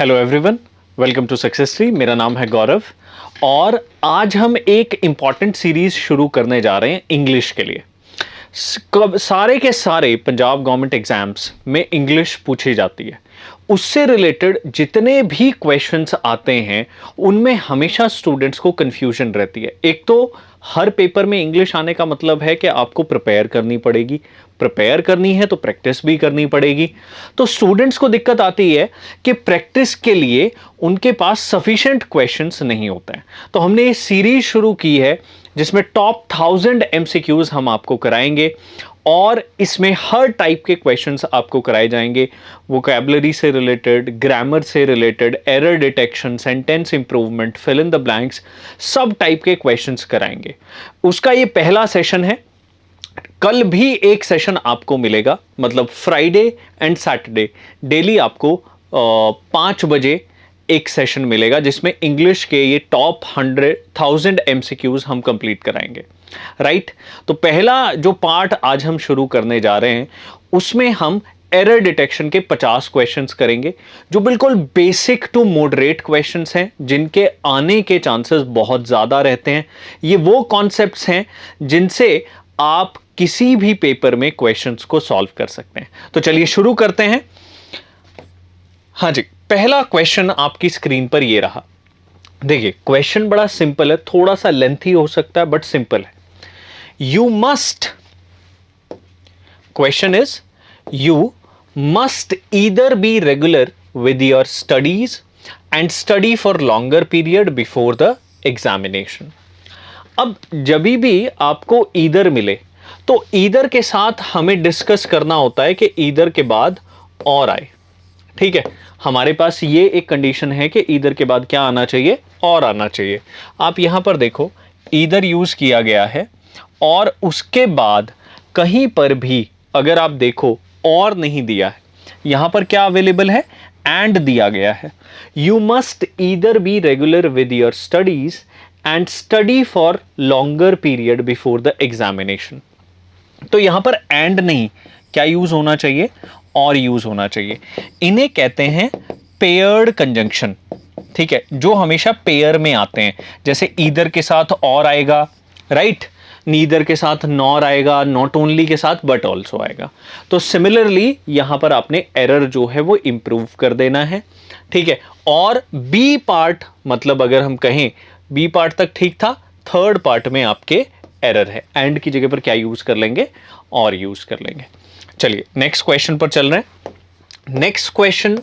Hello everyone, welcome to success tree. मेरा नाम है गौरव और आज हम एक इम्पॉर्टेंट सीरीज शुरू करने जा रहे हैं इंग्लिश के लिए। सारे के सारे पंजाब गवर्नमेंट एग्जाम्स में इंग्लिश पूछी जाती है। उससे रिलेटेड जितने भी क्वेश्चंस आते हैं उनमें हमेशा स्टूडेंट्स को कंफ्यूजन रहती है। एक तो हर पेपर में इंग्लिश आने का मतलब है कि आपको प्रिपेयर करनी पड़ेगी, प्रिपेयर करनी है तो प्रैक्टिस भी करनी पड़ेगी। तो स्टूडेंट्स को दिक्कत आती है कि प्रैक्टिस के लिए उनके पास सफिशिएंट क्वेश्चंस नहीं होते हैं। तो हमने ये सीरीज शुरू की है जिसमें टॉप 1000 एमसीक्यूज हम आपको कराएंगे और इसमें हर टाइप के क्वेश्चंस आपको कराए जाएंगे। वोकैबुलरी से रिलेटेड, ग्रामर से related, error detection, sentence improvement, fill in the blanks, सब टाइप के क्वेश्चंस कराएंगे। उसका ये पहला सेशन है। कल भी एक सेशन आपको मिलेगा, मतलब फ्राइडे एंड सैटरडे डेली आपको 5 बजे एक सेशन मिलेगा जिसमें इंग्लिश के ये टॉप 1000 एमसीक्यूज हम कंप्लीट कराएंगे। राइट? तो पहला जो पार्ट आज हम शुरू करने जा रहे हैं उसमें हम एरर डिटेक्शन के 50 क्वेश्चंस करेंगे जो बिल्कुल बेसिक टू मॉडरेट क्वेश्चंस हैं, जिनके आने के चांसेस बहुत ज़्यादा रहते हैं। ये वो कॉन्सेप्ट्स हैं जिनसे आप किसी भी पेपर में क्वेश्चंस को सॉल्व कर सकते हैं। तो चलिए शुरू करते हैं। हाँ जी, पहला क्वेश्चन आपकी स्क्रीन पर ये रहा। देखिए, क्वेश्चन बड़ा सिंपल है, थोड़ा सा लेंथी हो सकता है बट सिंपल है। You must, question is you must either be regular with your studies and study for longer period before the examination. अब जब भी आपको ईदर मिले तो ईदर के साथ हमें डिस्कस करना होता है कि ईदर के बाद और आए। ठीक है, हमारे पास ये एक कंडीशन है कि ईदर के बाद क्या आना चाहिए, और आना चाहिए। आप यहां पर देखो, ईदर यूज किया गया है और उसके बाद कहीं पर भी अगर आप देखो और नहीं दिया है, यहां पर क्या अवेलेबल है, एंड दिया गया है। You must either be regular with your studies and study for longer period before the examination. तो यहां पर एंड नहीं, क्या यूज होना चाहिए, और यूज होना चाहिए। इन्हें कहते हैं पेयर्ड कंजंक्शन। ठीक है, जो हमेशा पेयर में आते हैं, जैसे ईदर के साथ और आएगा, राइट, नीदर के साथ नॉर आएगा, नॉट ओनली के साथ बट ऑल्सो आएगा। तो सिमिलरली यहां पर आपने एरर जो है वो इंप्रूव कर देना है। ठीक है, और बी पार्ट, मतलब अगर हम कहें बी पार्ट तक ठीक था, थर्ड पार्ट में आपके एरर है। एंड की जगह पर क्या यूज कर लेंगे, और यूज कर लेंगे। चलिए नेक्स्ट क्वेश्चन पर चल रहे हैं। नेक्स्ट क्वेश्चन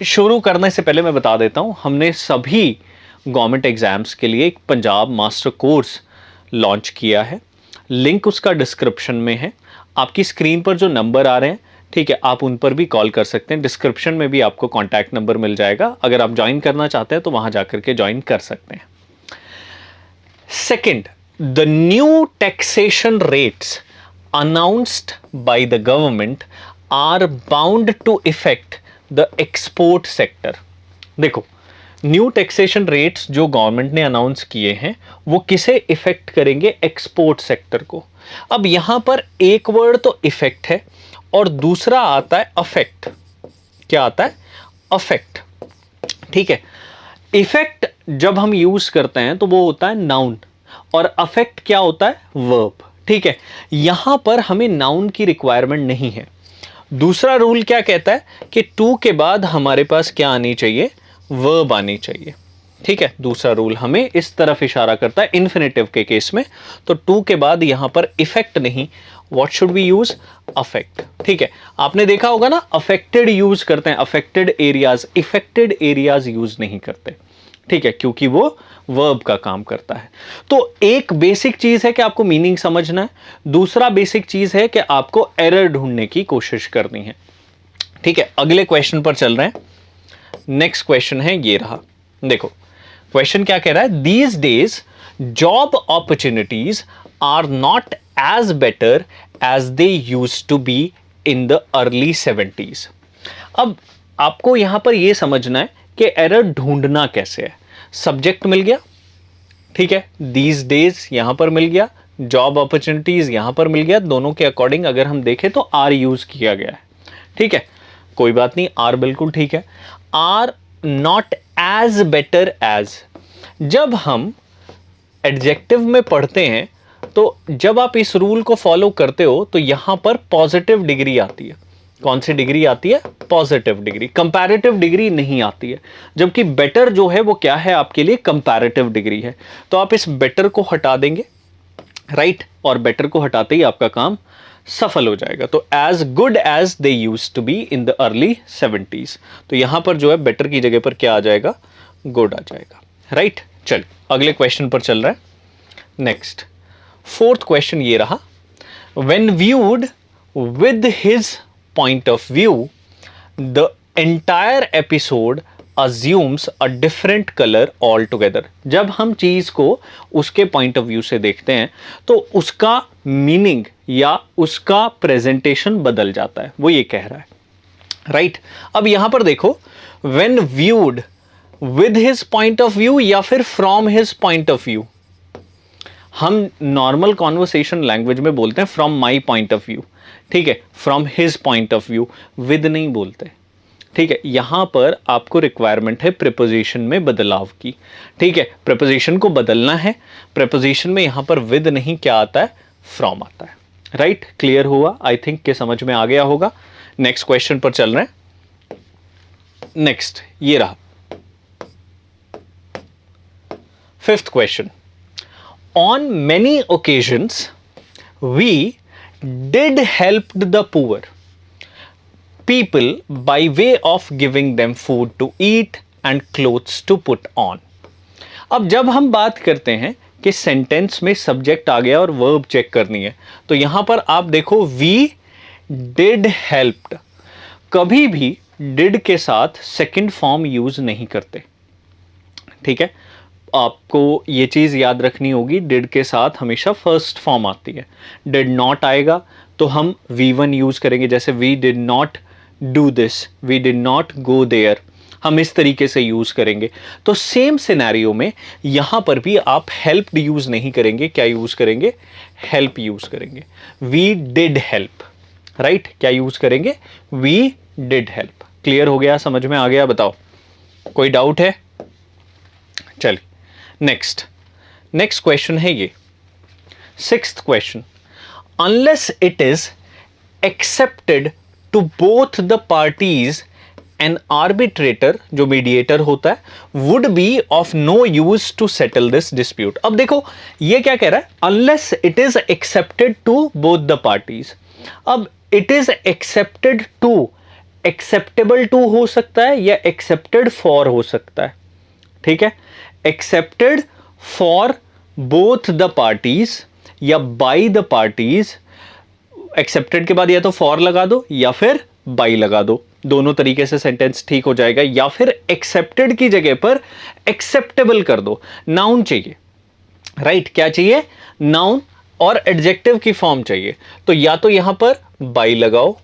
शुरू करने से पहले मैं बता देता हूं, हमने सभी गवर्नमेंट एग्जाम्स के लिए एक पंजाब मास्टर कोर्स लॉन्च किया है। लिंक उसका डिस्क्रिप्शन में है। आपकी स्क्रीन पर जो नंबर आ रहे हैं, ठीक है, आप उन पर भी कॉल कर सकते हैं। डिस्क्रिप्शन में भी आपको कॉन्टैक्ट नंबर मिल जाएगा। अगर आप ज्वाइन करना चाहते हैं तो वहां जाकर के ज्वाइन कर सकते हैं। Second, the new taxation rates announced by the government are bound to affect the export sector। देखो, न्यू टैक्सेशन रेट्स जो गवर्नमेंट ने अनाउंस किए हैं वो किसे इफेक्ट करेंगे, एक्सपोर्ट सेक्टर को। अब यहां पर एक वर्ड तो इफेक्ट है और दूसरा आता है अफेक्ट। क्या आता है, अफेक्ट। ठीक है, इफेक्ट जब हम यूज करते हैं तो वो होता है नाउन और अफेक्ट क्या होता है, वर्ब। ठीक है, यहां पर हमें नाउन की रिक्वायरमेंट नहीं है। दूसरा रूल क्या कहता है कि टू के बाद हमारे पास क्या आनी चाहिए, वर्ब आनी चाहिए। ठीक है, दूसरा रूल हमें इस तरफ इशारा करता है इन्फिनेटिव के केस में। तो टू के बाद यहां पर इफेक्ट नहीं, what should we use, affect. ठीक है, आपने देखा होगा ना, अफेक्टेड यूज करते हैं, affected areas, affected areas use नहीं करते। ठीक है, क्योंकि वो वर्ब का काम करता है। तो एक बेसिक चीज है कि आपको मीनिंग समझना है, दूसरा बेसिक चीज है कि आपको एरर ढूंढने की कोशिश करनी है। ठीक है, अगले क्वेश्चन पर चल रहे हैं। नेक्स्ट क्वेश्चन है ये रहा। देखो, क्वेश्चन क्या कह रहा है, these days job opportunities are not as better as they use to be in the early 70s। अब आपको यहां पर यह समझना है कि एरर ढूंढना कैसे है। सब्जेक्ट मिल गया, ठीक है, दीज डेज यहां पर मिल गया, जॉब अपॉर्चुनिटीज यहां पर मिल गया। दोनों के अकॉर्डिंग अगर हम देखें तो आर यूज किया गया है। ठीक है, कोई बात नहीं, आर बिल्कुल ठीक है। Are not as better as, जब हम एडजेक्टिव में पढ़ते हैं तो जब आप इस रूल को फॉलो करते हो तो यहां पर पॉजिटिव डिग्री आती है। कौन सी डिग्री आती है? पॉजिटिव डिग्री, कंपैरेटिव डिग्री नहीं आती है। जबकि बेटर जो है वो क्या है आपके लिए? कंपैरेटिव डिग्री है। तो आप इस बेटर को हटा देंगे, राइट, और बेटर को हटाते ही आपका काम सफल हो जाएगा। तो as good as they used to be in the early 70s, तो यहां पर जो है बेटर की जगह पर क्या आ जाएगा? गुड आ जाएगा, राइट। चल अगले क्वेश्चन पर चल रहा है। नेक्स्ट फोर्थ क्वेश्चन ये रहा, when viewed with his point of view the entire episode assumes a different color altogether। जब हम चीज को उसके पॉइंट ऑफ व्यू से देखते हैं तो उसका मीनिंग या उसका प्रेजेंटेशन बदल जाता है, वो ये कह रहा है, राइट। अब यहां पर देखो, when viewed with his point of view या फिर from his point of view, हम नॉर्मल कॉन्वर्सेशन लैंग्वेज में बोलते हैं from my point of view, ठीक है, from his point of view, with नहीं बोलते, ठीक है। यहां पर आपको रिक्वायरमेंट है प्रीपोजिशन में बदलाव की, ठीक है, प्रीपोजिशन को बदलना है। प्रीपोजिशन में यहां पर विद नहीं क्या आता है? फ्रॉम आता है, राइट। क्लियर हुआ? आई थिंक के समझ में आ गया होगा। नेक्स्ट क्वेश्चन पर चल रहे हैं। नेक्स्ट ये रहा fifth question, on many occasions we did help the poor people by way of giving them food to eat and clothes to put on। अब जब हम बात करते हैं कि सेंटेंस में सब्जेक्ट आ गया और वर्ब चेक करनी है, तो यहां पर आप देखो we did helped, कभी भी did के साथ सेकंड फॉर्म यूज नहीं करते, ठीक है। आपको ये चीज याद रखनी होगी, did के साथ हमेशा फर्स्ट फॉर्म आती है। did not आएगा तो हम V1 यूज करेंगे, जैसे we did not do this, we did not go there, हम इस तरीके से यूज करेंगे। तो सेम सिनेरियो में यहां पर भी आप हेल्प यूज नहीं करेंगे, क्या यूज करेंगे? हेल्प यूज करेंगे। we did help, राइट, क्या यूज करेंगे? we did help। क्लियर हो गया? समझ में आ गया? बताओ, कोई डाउट है? चलिए नेक्स्ट क्वेश्चन है ये sixth question, unless it is accepted to both the parties an arbitrator, जो मीडिएटर होता है, would be of no use to settle this dispute. अब देखो ये क्या कह रहा है? Unless it is accepted to both the parties. अब it is accepted to, acceptable to हो सकता है या एक्सेप्टेड फॉर हो सकता है, ठीक है। Accepted for both the parties या बाय द पार्टीज, एक्सेप्टेड के बाद या तो फॉर लगा दो या फिर बाई लगा दो, दोनों तरीके से सेंटेंस ठीक हो जाएगा। या फिर एक्सेप्टेड की जगह पर एक्सेप्टेबल कर दो, नाउन चाहिए, राइट, क्या चाहिए? नाउन, और एडजेक्टिव की फॉर्म चाहिए। तो या तो यहां पर बाई लगाओ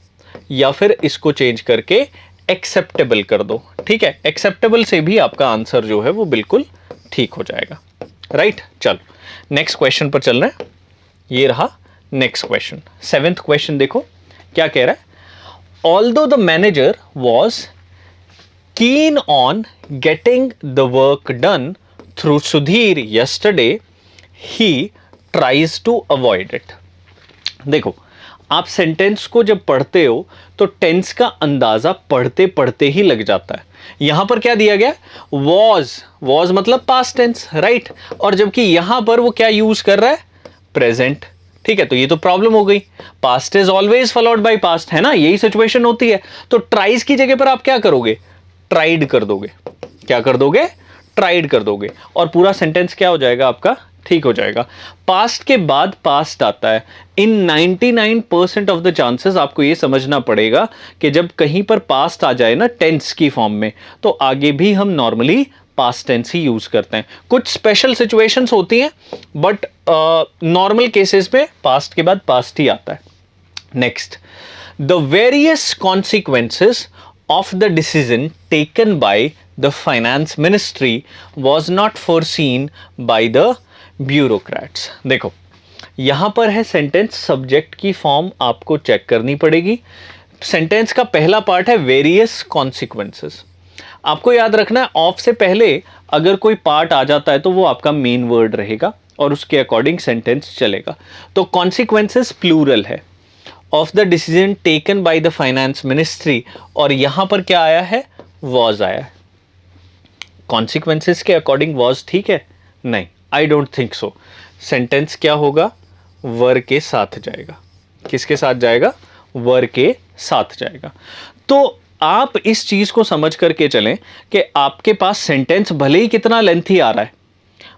या फिर इसको चेंज करके एक्सेप्टेबल कर दो, ठीक है। एक्सेप्टेबल से भी आपका आंसर जो है वो बिल्कुल ठीक हो जाएगा, राइट। चलो नेक्स्ट क्वेश्चन पर चल रहे हैं। ये रहा नेक्स्ट क्वेश्चन, सेवेंथ क्वेश्चन। देखो क्या कह रहा है, although the manager was keen on getting the work done through Sudhir yesterday, he tries to avoid it. देखो आप सेंटेंस को जब पढ़ते हो तो टेंस का अंदाजा पढ़ते पढ़ते ही लग जाता है। यहां पर क्या दिया गया? वॉज मतलब पास्ट टेंस, राइट, और जबकि यहां पर वो क्या यूज कर रहा है? प्रेजेंट, ठीक है। तो ये तो प्रॉब्लम हो गई, past is always followed by past, है ना, यही सिचुएशन होती है। तो ट्राइज की जगह पर आप क्या करोगे? ट्राइड कर दोगे। क्या कर दोगे? ट्राइड कर दोगे, और पूरा सेंटेंस क्या हो जाएगा आपका? ठीक हो जाएगा। पास्ट के बाद पास्ट आता है। इन 99% ऑफ द चांसेस आपको ये समझना पड़ेगा कि जब कहीं पर पास्ट आ जाए ना टेंस की फॉर्म में, तो आगे भी हम नॉर्मली पास्ट टेंस ही यूज करते हैं। कुछ स्पेशल सिचुएशंस होती हैं, बट नॉर्मल केसेस में पास्ट के बाद पास्ट ही आता है। Next, the various consequences of the decision taken by the finance ministry was not foreseen by the bureaucrats। देखो यहां पर है सेंटेंस, सब्जेक्ट की फॉर्म आपको चेक करनी पड़ेगी। सेंटेंस का पहला पार्ट है वेरियस कॉन्सिक्वेंसेस। आपको याद रखना है ऑफ से पहले अगर कोई पार्ट आ जाता है तो वो आपका मेन वर्ड रहेगा और उसके अकॉर्डिंग सेंटेंस चलेगा। तो कॉन्सिक्वेंसेस प्लूरल है of the decision taken by the finance ministry, और यहां पर क्या आया है, वॉज आया है। कॉन्सिक्वेंसेस के अकॉर्डिंग वॉज ठीक है? नहीं, I don't think so. Sentence क्या होगा, वर के साथ जाएगा। किसके साथ जाएगा? वर के साथ जाएगा। तो आप इस चीज को समझ करके चलें कि आपके पास सेंटेंस भले ही कितना लेंथी आ रहा है,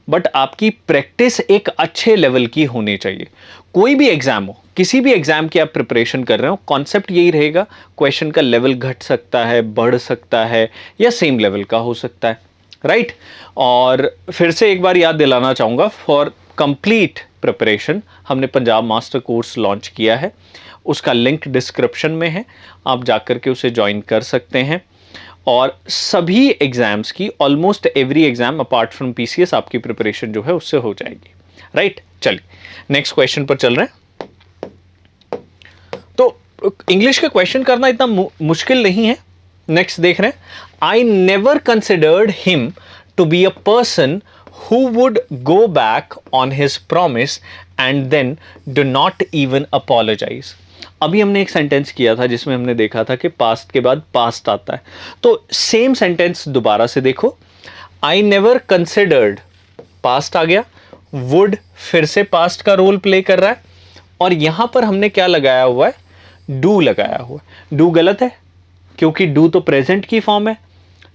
बट आपकी प्रैक्टिस एक अच्छे लेवल की होनी चाहिए। कोई भी एग्जाम हो, किसी भी एग्जाम की आप प्रिपरेशन कर रहे हो, कॉन्सेप्ट यही रहेगा, क्वेश्चन का लेवल घट सकता है, बढ़ सकता है, या सेम लेवल का हो सकता है, राइट? और फिर से एक बार याद दिलाना चाहूंगा, फॉर कंप्लीट प्रिपरेशन हमने पंजाब मास्टर कोर्स लॉन्च किया है, उसका लिंक डिस्क्रिप्शन में है, आप जाकर के उसे ज्वाइन कर सकते हैं। और सभी एग्जाम्स की, almost every exam apart from PCS, आपकी प्रिपरेशन जो है उससे हो जाएगी, राइट? चलिए नेक्स्ट क्वेश्चन पर चल रहे हैं। तो इंग्लिश के क्वेश्चन करना इतना मुश्किल नहीं है। नेक्स्ट देख रहे हैं, I never considered him to be a person who would go back on his promise and then do not even apologize। अभी हमने एक सेंटेंस किया था जिसमें हमने देखा था कि पास्ट के बाद पास्ट आता है, तो सेम सेंटेंस दोबारा से देखो। आई नेवर कंसिडर्ड, पास्ट आ गया, वुड फिर से पास्ट का रोल प्ले कर रहा है, और यहां पर हमने क्या लगाया हुआ है, डू लगाया हुआ है। डू गलत है क्योंकि डू तो प्रेजेंट की फॉर्म है,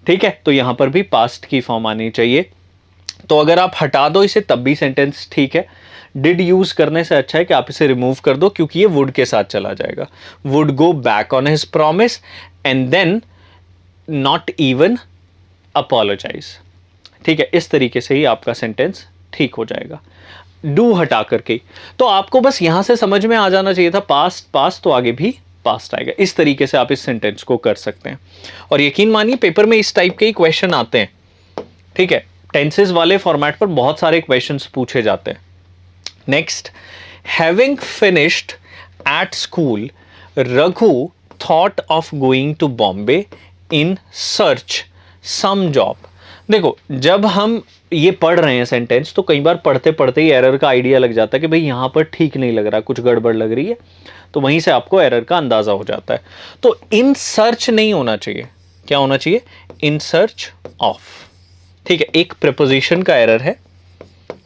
ठीक है? तो यहां पर भी पास्ट की फॉर्म आनी चाहिए। तो अगर आप हटा दो इसे तब भी सेंटेंस ठीक है। डिड यूज करने से अच्छा है कि आप इसे रिमूव कर दो क्योंकि ये वुड के साथ चला जाएगा। Would go back on his promise and then not even apologise, ठीक है? इस तरीके से ही आपका सेंटेंस ठीक हो जाएगा, डू हटा करके। तो आपको बस यहां से समझ में आ जाना चाहिए था, पास्ट पास्ट तो आगे भी पास्ट आएगा। इस तरीके से आप इस सेंटेंस को कर सकते हैं। और यकीन मानिए पेपर में इस टाइप के ही क्वेश्चन आते हैं, ठीक है? टेंसेस वाले फॉर्मेट पर बहुत सारे क्वेश्चंस पूछे जाते हैं। Next, having finished at school Raghu thought of going to Bombay in search some job. देखो, जब हम ये पढ़ रहे हैं सेंटेंस तो कई बार पढ़ते पढ़ते ही एरर का आइडिया लग जाता है कि भाई यहां पर ठीक नहीं लग रहा, कुछ गड़बड़ लग रही है, तो वहीं से आपको एरर का अंदाजा हो जाता है। तो इन सर्च नहीं होना चाहिए, क्या होना चाहिए? इन सर्च ऑफ, ठीक है? एक प्रेपोजिशन का एरर है,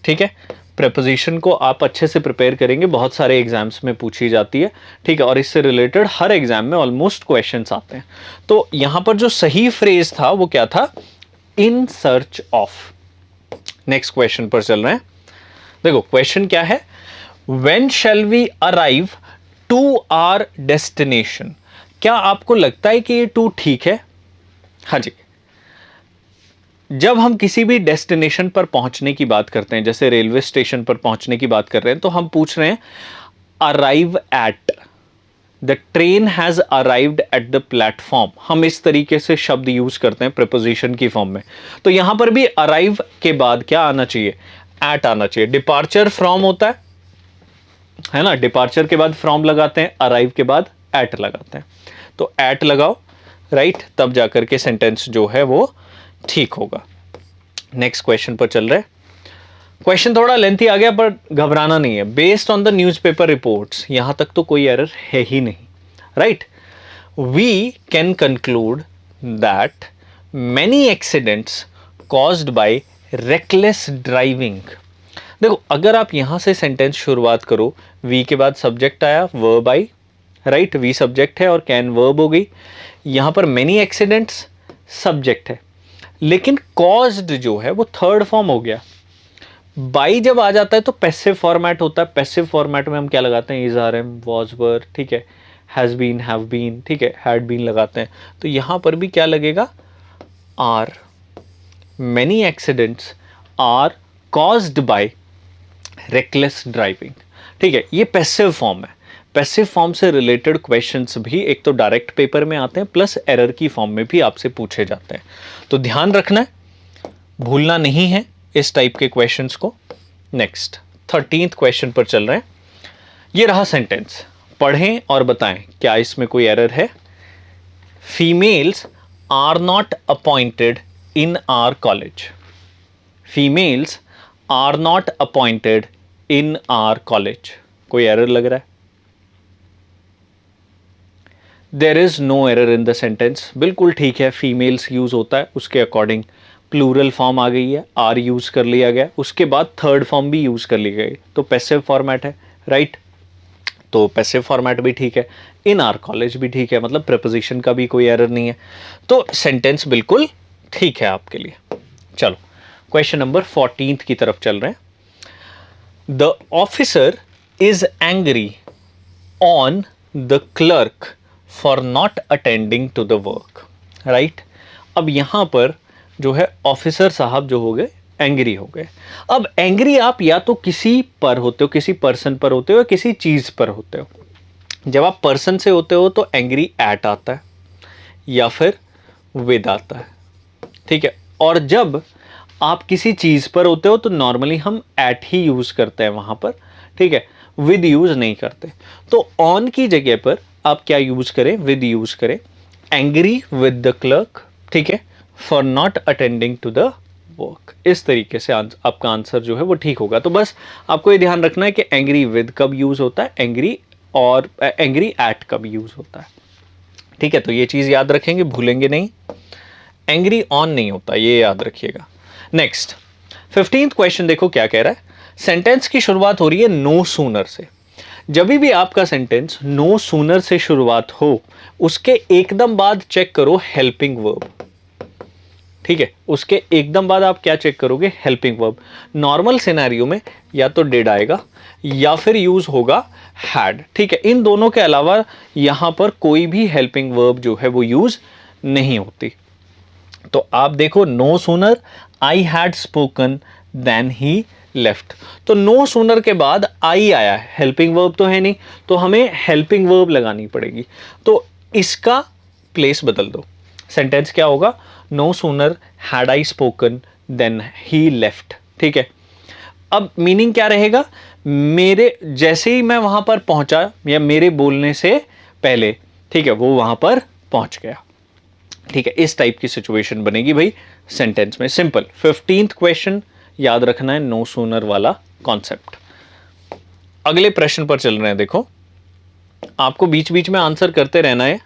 ठीक है? प्रेपोजिशन को आप अच्छे से प्रिपेयर करेंगे, बहुत सारे एग्जाम्स में पूछी जाती है, ठीक है? और इससे रिलेटेड हर एग्जाम में ऑलमोस्ट क्वेश्चंस आते हैं। तो यहां पर जो सही फ्रेज था वो क्या था? In search of. Next question पर चल रहे हैं। देखो क्वेश्चन क्या है, when shall we arrive to our destination. क्या आपको लगता है कि ये टू ठीक है? हाँ जी, जब हम किसी भी डेस्टिनेशन पर पहुंचने की बात करते हैं, जैसे रेलवे स्टेशन पर पहुंचने की बात कर रहे हैं, तो हम पूछ रहे हैं arrive at, the train has arrived at the platform. हम इस तरीके से शब्द यूज करते हैं प्रीपोजिशन की फॉर्म में। तो यहां पर भी अराइव के बाद क्या आना चाहिए? एट आना चाहिए। डिपार्चर फ्रॉम होता है ना? डिपार्चर के बाद फ्रॉम लगाते हैं, अराइव के बाद एट लगाते हैं। तो एट लगाओ, राइट? तब जाकर के सेंटेंस जो है वो ठीक होगा। नेक्स्ट क्वेश्चन पर चल रहे हैं। क्वेश्चन थोड़ा लेंथी आ गया पर घबराना नहीं है। Based on the newspaper reports, यहां तक तो कोई एरर है ही नहीं, right? We can conclude that many accidents caused by reckless driving. देखो, अगर आप यहां से सेंटेंस शुरुआत करो, वी के बाद सब्जेक्ट आया, वर्ब आई, राइट? वी सब्जेक्ट है और कैन वर्ब हो गई। यहां पर मेनी एक्सीडेंट्स सब्जेक्ट है, लेकिन कॉज्ड जो है वो थर्ड फॉर्म हो गया। बाई जब आ जाता है तो पैसिव फॉर्मेट होता है। पैसिव फॉर्मेट में हम क्या लगाते हैं? इज, आर, एम, वॉज, वर, ठीक है? हैज बीन, हैव बीन, ठीक है? हैड बीन लगाते हैं। तो यहां पर भी क्या लगेगा? Are. Many accidents are caused by reckless driving, ठीक है? ये पैसिव फॉर्म है। पैसिव फॉर्म से रिलेटेड क्वेश्चंस भी एक तो डायरेक्ट पेपर में आते हैं, प्लस एरर की फॉर्म में भी आपसे पूछे जाते हैं। तो ध्यान रखना है, भूलना नहीं है इस टाइप के क्वेश्चंस को। नेक्स्ट 13th क्वेश्चन पर चल रहे हैं। ये रहा सेंटेंस, पढ़ें और बताएं क्या इसमें कोई एरर है। Females are not appointed in our college. Females are not appointed in our college. कोई एरर लग रहा है? There is no error in the sentence. बिल्कुल ठीक है, फीमेल्स यूज होता है, उसके अकॉर्डिंग प्लूरल फॉर्म आ गई है, आर यूज कर लिया गया, उसके बाद थर्ड फॉर्म भी यूज कर ली गई, तो पैसिव फॉर्मेट है, राइट। तो पैसिव फॉर्मेट भी ठीक है, इन आर कॉलेज भी ठीक है, मतलब प्रेपोजिशन का भी कोई एरर नहीं है, तो सेंटेंस बिल्कुल ठीक है आपके लिए। चलो क्वेश्चन नंबर 14 की तरफ चल रहे हैं। The officer is angry on the clerk for not attending to the work, right. अब यहां पर जो है ऑफिसर साहब जो हो गए एंग्री हो गए। अब एंग्री आप या तो किसी पर होते हो, किसी पर्सन पर होते हो, या किसी चीज पर होते हो। जब आप पर्सन से होते हो तो एंग्री एट आता है या फिर विद आता है, ठीक है। और जब आप किसी चीज पर होते हो तो नॉर्मली हम एट ही यूज करते हैं वहां पर, ठीक है, विद यूज नहीं करते। तो ऑन की जगह पर आप क्या यूज करें, विद यूज करें। एंग्री विद द क्लर्क, ठीक है, for not attending to the work. इस तरीके से आपका आंसर जो है वो ठीक होगा। तो बस आपको ये ध्यान रखना है कि एंग्री विद कब यूज होता है, एंग्री और एंग्री एट कब यूज होता है, ठीक है। तो ये चीज याद रखेंगे, भूलेंगे नहीं। एंग्री ऑन नहीं होता, ये याद रखिएगा। नेक्स्ट 15th क्वेश्चन देखो क्या कह रहा है। सेंटेंस की शुरुआत हो रही है नो सूनर से। जब भी आपका सेंटेंस नो सूनर से शुरुआत हो, उसके एकदम बाद चेक करो हेल्पिंग वर्ब, ठीक है। उसके एकदम बाद आप क्या चेक करोगे, हेल्पिंग वर्ब। नॉर्मल सिनेरियो में या तो डिड आएगा या फिर यूज होगा हैड, ठीक है। इन दोनों के अलावा यहां पर कोई भी हेल्पिंग वर्ब जो है वो यूज नहीं होती। तो आप देखो no sooner I had spoken then he left, तो नो सूनर के बाद आई आया है, हेल्पिंग वर्ब तो है नहीं, तो हमें हेल्पिंग वर्ब लगानी पड़ेगी। तो इसका प्लेस बदल दो, सेंटेंस क्या होगा, no sooner had I spoken then he left, ठीक है। अब मीनिंग क्या रहेगा, मेरे जैसे ही मैं वहां पर पहुंचा या मेरे बोलने से पहले, ठीक है, वो वहां पर पहुंच गया, ठीक है। इस टाइप की सिचुएशन बनेगी भाई सेंटेंस में। सिंपल 15th क्वेश्चन याद रखना है, नो सूनर वाला कॉन्सेप्ट। अगले प्रश्न पर चल रहे हैं। देखो आपको बीच बीच में आंसर करते रहना है,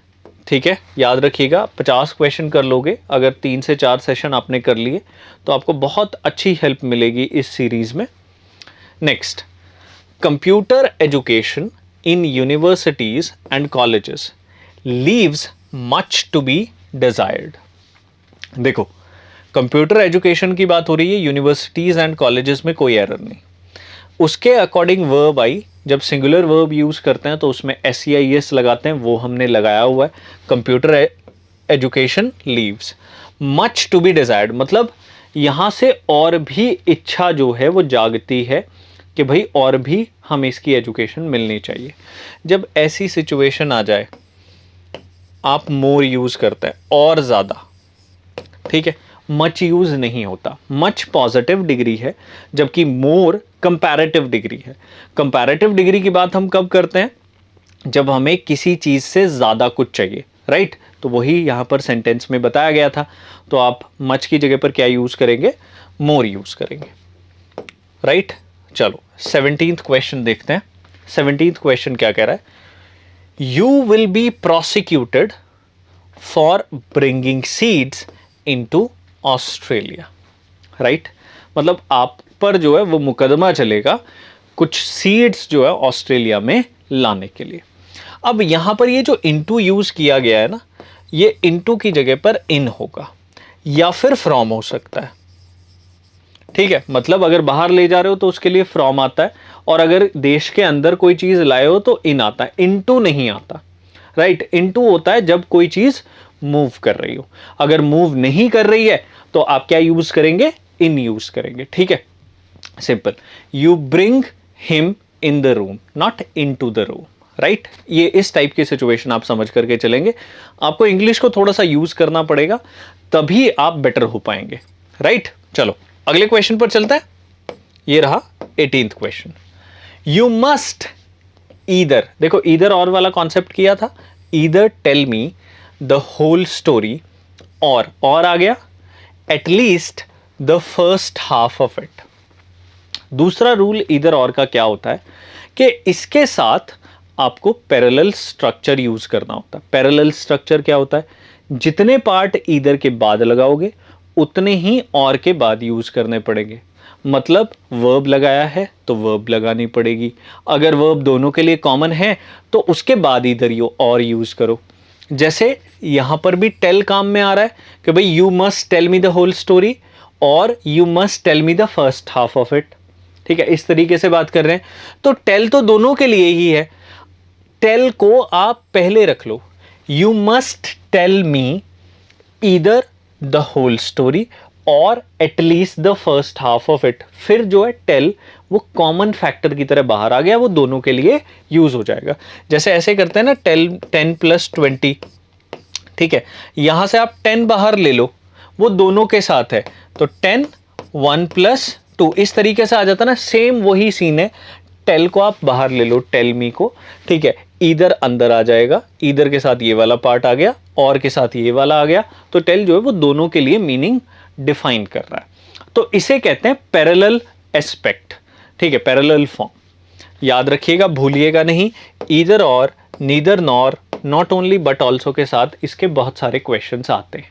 ठीक है, याद रखिएगा। 50 क्वेश्चन कर लोगे अगर 3 से 4 सेशन आपने कर लिए तो आपको बहुत अच्छी हेल्प मिलेगी इस सीरीज में। Next, computer education in universities and colleges leaves much to be desired. देखो कंप्यूटर एजुकेशन की बात हो रही है, यूनिवर्सिटीज एंड कॉलेजेस में कोई एरर नहीं। उसके अकॉर्डिंग वर्ब आई, जब सिंगुलर वर्ब यूज करते हैं तो उसमें SEIS लगाते हैं, वो हमने लगाया हुआ है। Computer education leaves much to be desired, मतलब यहां से और भी इच्छा जो है वो जागती है कि भाई और भी हमें इसकी एजुकेशन मिलनी चाहिए। जब ऐसी सिचुएशन आ जाए आप मोर यूज करते हैं, और ज्यादा, ठीक है। मच यूज नहीं होता, मच पॉजिटिव डिग्री है जबकि मोर कंपैरेटिव डिग्री है। कंपैरेटिव डिग्री की बात हम कब करते हैं, जब हमें किसी चीज से ज्यादा कुछ चाहिए, राइट। तो वही यहां पर सेंटेंस में बताया गया था। तो आप मच की जगह पर क्या यूज करेंगे, मोर यूज करेंगे, राइट। चलो 17th क्वेश्चन देखते हैं। 17th क्वेश्चन क्या कह रहा है, you will be prosecuted for bringing seeds into Australia, right. मतलब आप पर जो है वो मुकदमा चलेगा कुछ सीड्स जो है ऑस्ट्रेलिया में लाने के लिए। अब यहां पर ये जो इनटू यूज किया गया है ना, ये इनटू की जगह पर इन होगा या फिर फ्रॉम हो सकता है, ठीक है। मतलब अगर बाहर ले जा रहे हो तो उसके लिए फ्रॉम आता है, और अगर देश के अंदर कोई चीज लाए हो तो इन आता है, इनटू नहीं आता, राइट। इनटू होता है जब कोई चीज मूव कर रही हो। अगर मूव नहीं कर रही है तो आप क्या यूज करेंगे, इन यूज करेंगे, ठीक है। Simple, you bring him in the room not in to the room, right. ये इस टाइप की सिचुएशन आप समझ करके चलेंगे। आपको इंग्लिश को थोड़ा सा यूज करना पड़ेगा तभी आप बेटर हो पाएंगे, राइट। चलो अगले क्वेश्चन पर चलता है। ये रहा 18th question, you must either, देखो ईदर और वाला कॉन्सेप्ट किया था, either tell me the whole story, और आ गया at least the first half of it. दूसरा रूल ईदर और का क्या होता है कि इसके साथ आपको पैरेलल स्ट्रक्चर यूज करना होता है। पैरेलल स्ट्रक्चर क्या होता है, जितने पार्ट ईदर के बाद लगाओगे उतने ही और के बाद यूज करने पड़ेंगे। मतलब वर्ब लगाया है तो वर्ब लगानी पड़ेगी, अगर वर्ब दोनों के लिए कॉमन है तो उसके बाद इधर यू और यूज करो। जैसे यहां पर भी टेल काम में आ रहा है कि भाई you must tell me the whole story और you must tell me the first half of it. ठीक है, इस तरीके से बात कर रहे हैं। तो टेल तो दोनों के लिए ही है, टेल को आप पहले रख लो, you must tell me either the whole story और at least the first half of it. फिर जो है टेल वो कॉमन फैक्टर की तरह बाहर आ गया, वो दोनों के लिए यूज हो जाएगा। जैसे ऐसे करते हैं ना, 10 + 20, ठीक है, यहां से आप 10 बाहर ले लो, वो दोनों के साथ है, तो 10 1 + 2 इस तरीके से आ जाता ना। सेम वही सीन है, टेल को आप बाहर ले लो, टेल मी को, ठीक है, ईदर अंदर आ जाएगा, ईदर के साथ ये वाला पार्ट आ गया और के साथ ये वाला आ गया, तो टेल जो है वो दोनों के लिए मीनिंग डिफाइन कर रहा है। तो इसे कहते हैं पैरेलल एस्पेक्ट। ठीक है, पैरेलल फॉर्म याद रखिएगा, भूलिएगा नहीं। ईदर और, neither nor, not only but also के साथ इसके बहुत सारे क्वेश्चंस आते हैं।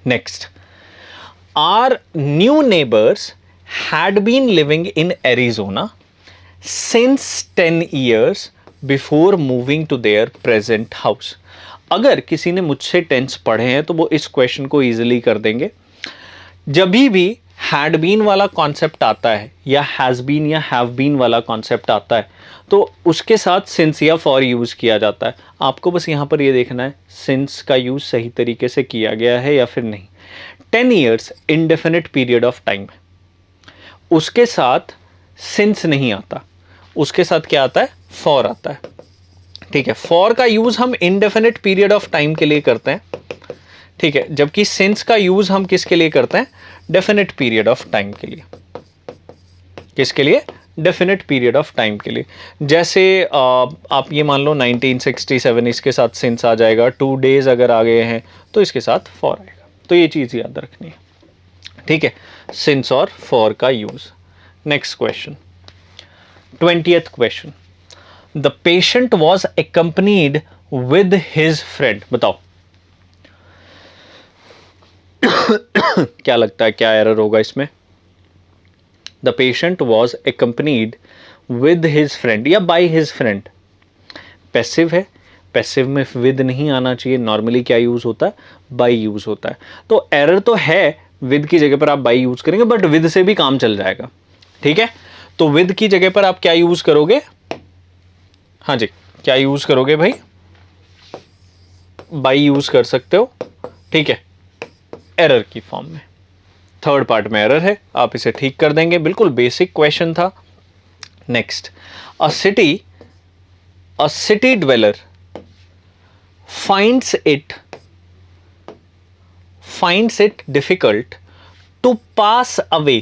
Next, our new neighbours had been living in Arizona since 10 years before moving to their present house. अगर किसी ने मुझसे टेंस पढ़े हैं तो वो इस क्वेश्चन को इजीली कर देंगे। जब भी हैड बीन वाला कॉन्सेप्ट आता है या हैज बीन या हैव बीन वाला कॉन्सेप्ट आता है तो उसके साथ सिंस या फॉर यूज किया जाता है। आपको बस यहां पर ये देखना है सिंस का यूज सही तरीके से किया गया है या फिर नहीं। 10 years indefinite period of time, उसके साथ सिंस नहीं आता, उसके साथ क्या आता है, फॉर आता है। ठीक है, फॉर का यूज हम इंडेफिनिट पीरियड ऑफ टाइम के लिए करते हैं, ठीक है, जबकि सिंस का यूज हम किसके लिए करते हैं, डेफिनेट पीरियड ऑफ टाइम के लिए। किसके लिए, डेफिनेट पीरियड ऑफ टाइम के लिए। जैसे आप ये मान लो 1967, इसके साथ सिंस आ जाएगा, 2 days अगर आ गए हैं तो इसके साथ फॉर आएगा। तो ये चीज याद रखनी है, ठीक है, सिंस और फॉर का use. Next question, 20th question, the patient was accompanied with his friend. बताओ क्या लगता है क्या एरर होगा इसमें। The patient was accompanied with his friend या बाय हिज फ्रेंड, पैसिव है, पैसिव में विद नहीं आना चाहिए। नॉर्मली क्या यूज होता है, बाय यूज होता है। तो एरर तो है, विद की जगह पर आप बाय यूज करेंगे, बट विद से भी काम चल जाएगा। ठीक है, तो विद की जगह पर आप क्या यूज करोगे, हाँ जी, क्या यूज करोगे भाई, बाय यूज कर सकते हो। ठीक है, एरर की फॉर्म में, थर्ड पार्ट में एरर है, आप इसे ठीक कर देंगे। बिल्कुल बेसिक क्वेश्चन था। Next, a city dweller finds it difficult to pass away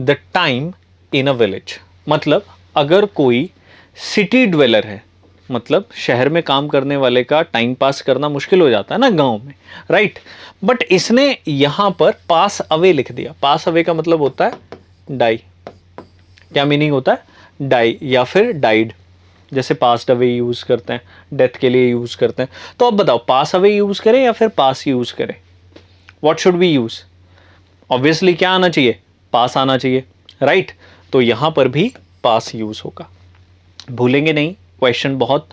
the time in a village। मतलब अगर कोई सिटी ड्वेलर है, मतलब शहर में काम करने वाले का टाइम पास करना मुश्किल हो जाता है ना गांव में, राइट, बट इसने यहां पर पास अवे लिख दिया। पास अवे का मतलब होता है डाई। क्या मीनिंग होता है, डाई या फिर डाइड। जैसे पास्ट अवे यूज करते हैं, डेथ के लिए यूज करते हैं। तो अब बताओ पास अवे यूज करें या फिर पास यूज करें, what should we use. Obviously क्या आना चाहिए, पास आना चाहिए, राइट। तो यहां पर भी पास यूज होगा, भूलेंगे नहीं। क्वेश्चन बहुत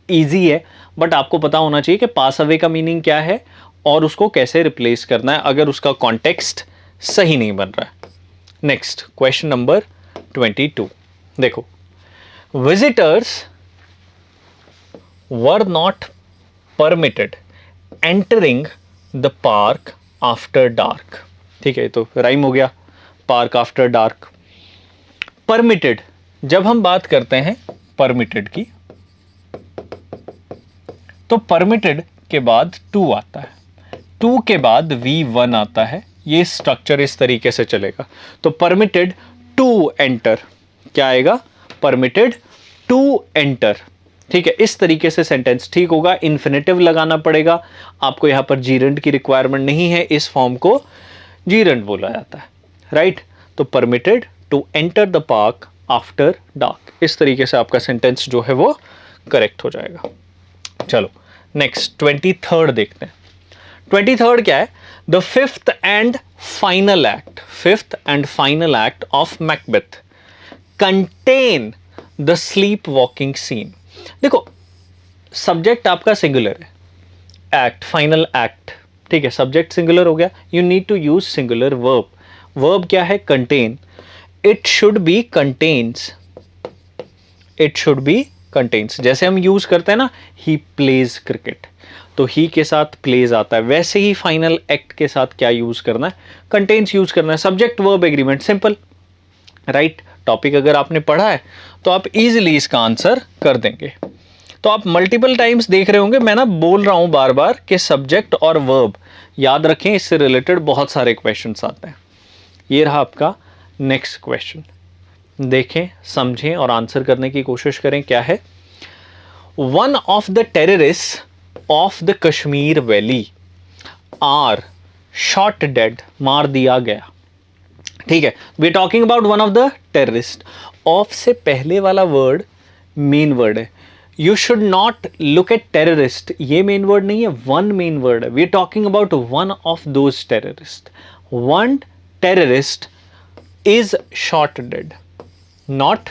इजी है, बट आपको पता होना चाहिए कि पास अवे का मीनिंग क्या है और उसको कैसे रिप्लेस करना है अगर उसका कॉन्टेक्स्ट सही नहीं बन रहा है। नेक्स्ट, क्वेश्चन नंबर 22, देखो, visitors were not permitted entering the park after dark। ठीक है, तो राइम हो गया, पार्क आफ्टर डार्क। परमिटेड, जब हम बात करते हैं परमिटेड की, तो परमिटेड के बाद टू आता है, टू के बाद V1 आता है। ये स्ट्रक्चर इस तरीके से चलेगा। तो परमिटेड टू एंटर, क्या आएगा, परमिटेड टू एंटर, ठीक है, इस तरीके से सेंटेंस ठीक होगा। इन्फिनेटिव लगाना पड़ेगा आपको, यहां पर जीरेंट की रिक्वायरमेंट नहीं है, इस फॉर्म को जीरेंट बोला जाता है, राइट। तो permitted to enter the park after dark, इस तरीके से आपका सेंटेंस जो है वो करेक्ट हो जाएगा। चलो नेक्स्ट 23rd देखते हैं। 23rd क्या है? The fifth and final act, fifth and final act of Macbeth content the sleep walking scene. देखो सब्जेक्ट आपका सिंगुलर है, एक्ट फाइनल एक्ट, ठीक है, सब्जेक्ट सिंगुलर हो गया, you need to use singular verb. Verb क्या है? Content. It should be contains, it should be contains. जैसे हम यूज करते हैं ना, ही प्लेज क्रिकेट, तो ही के साथ प्लेज आता है, वैसे ही फाइनल एक्ट के साथ क्या यूज करना है? कंटेन्स यूज करना है। Subject verb agreement, simple, right. Topic अगर आपने पढ़ा है तो आप इजीली इसका आंसर कर देंगे। तो आप मल्टीपल टाइम्स देख रहे होंगे, मैं ना बोल रहा हूं बार बार कि सब्जेक्ट और वर्ब याद रखें, इससे रिलेटेड बहुत सारे क्वेश्चंस आते हैं। ये रहा आपका नेक्स्ट क्वेश्चन, देखें, समझें और आंसर करने की कोशिश करें। क्या है? One of the terrorist of the Kashmir valley are shot dead, मार दिया गया, ठीक है। We talking about one of the terrorist. Of से पहले वाला वर्ड मेन वर्ड है, you should not look at terrorist, ये मेन वर्ड नहीं है, वन मेन वर्ड है। We are talking about one of those terrorist. One terrorist is shot dead, not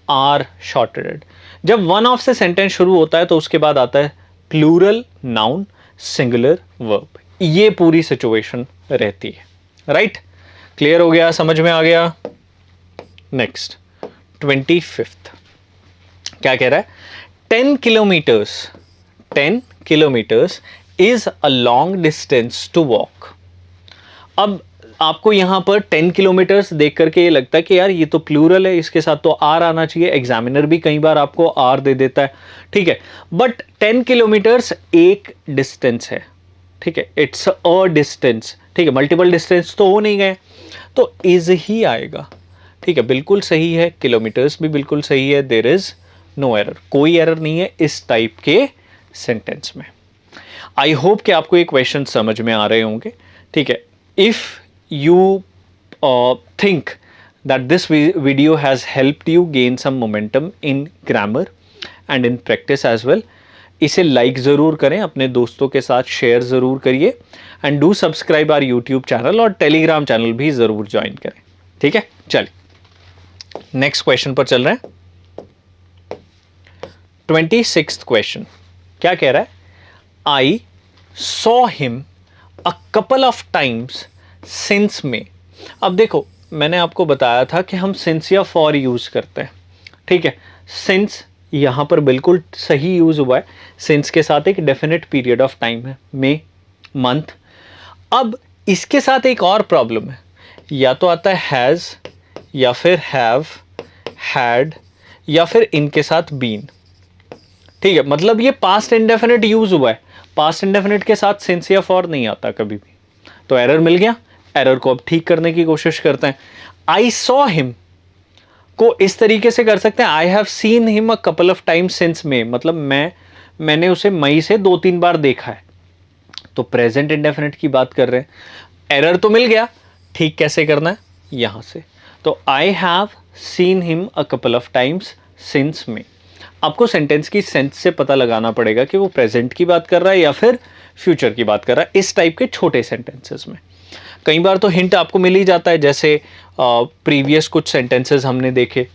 are shot dead. जब one of से sentence शुरू होता है तो उसके बाद आता है प्लूरल नाउन सिंगुलर वर्ब, ये पूरी सिचुएशन रहती है, राइट। क्लियर हो गया, समझ में आ गया। नेक्स्ट 25th क्या कह रहा है? 10 kilometres, 10 kilometres is a long distance to walk. अब आपको यहां पर 10 किलोमीटर्स देख करके ये लगता है कि यार ये तो प्लूरल है, इसके साथ तो आर आना चाहिए। एग्जामिनर भी कई बार आपको आर दे देता है, ठीक है, बट 10 किलोमीटर्स एक डिस्टेंस है, ठीक है, इट्स अ डिस्टेंस, ठीक है, मल्टीपल डिस्टेंस तो हो नहीं गए, तो इज ही आएगा, ठीक है, बिल्कुल सही है। किलोमीटर्स भी बिल्कुल सही है, देयर इज नो एरर, कोई एरर नहीं है इस टाइप के सेंटेंस में। आई होप कि आपको ये क्वेश्चन समझ में आ रहे होंगे, ठीक है। If you think that this video has helped you gain some momentum in grammar and in practice as well, इसे लाइक ज़रूर करें, अपने दोस्तों के साथ शेयर ज़रूर करिए, and do subscribe our YouTube channel और टेलीग्राम चैनल भी ज़रूर ज्वाइन करें, ठीक है। चलिए नेक्स्ट क्वेश्चन पर चल रहे हैं। 26th क्वेश्चन क्या कह रहा है? I saw him a couple of times since May. अब देखो मैंने आपको बताया था कि हम सिंस या फॉर यूज करते हैं, ठीक है। सिंस यहां पर बिल्कुल सही यूज हुआ है, सिंस के साथ एक डेफिनेट पीरियड ऑफ टाइम है, मे, मंथ। अब इसके साथ एक और प्रॉब्लम है, या तो आता है हैज या फिर हैव, हैड या फिर इनके साथ बीन, ठीक है। मतलब ये पास्ट इंडेफिनिट यूज हुआ है, पास्ट इंडेफिनिट के साथ सिंस या फॉर नहीं आता कभी भी, तो एरर मिल गया। एरर को अब ठीक करने की कोशिश करते हैं। आई सॉ हिम को इस तरीके से कर सकते हैं, I have seen him a couple of times since May, मतलब मैंने उसे मई से 2-3 बार देखा है, तो प्रेजेंट इंडेफिनिट की बात कर रहे हैं। एरर तो मिल गया, ठीक कैसे करना है? यहां से, तो I have seen him a couple of times since May. आपको सेंटेंस की सेंस से पता लगाना पड़ेगा कि वो प्रेजेंट की बात कर रहा है या फिर फ्यूचर की बात कर रहा है, इस टाइप के छोटे सेंटेंसेस में। कई बार तो हिंट आपको मिल ही जाता है, जैसे प्रीवियस कुछ सेंटेंसेस हमने देखे,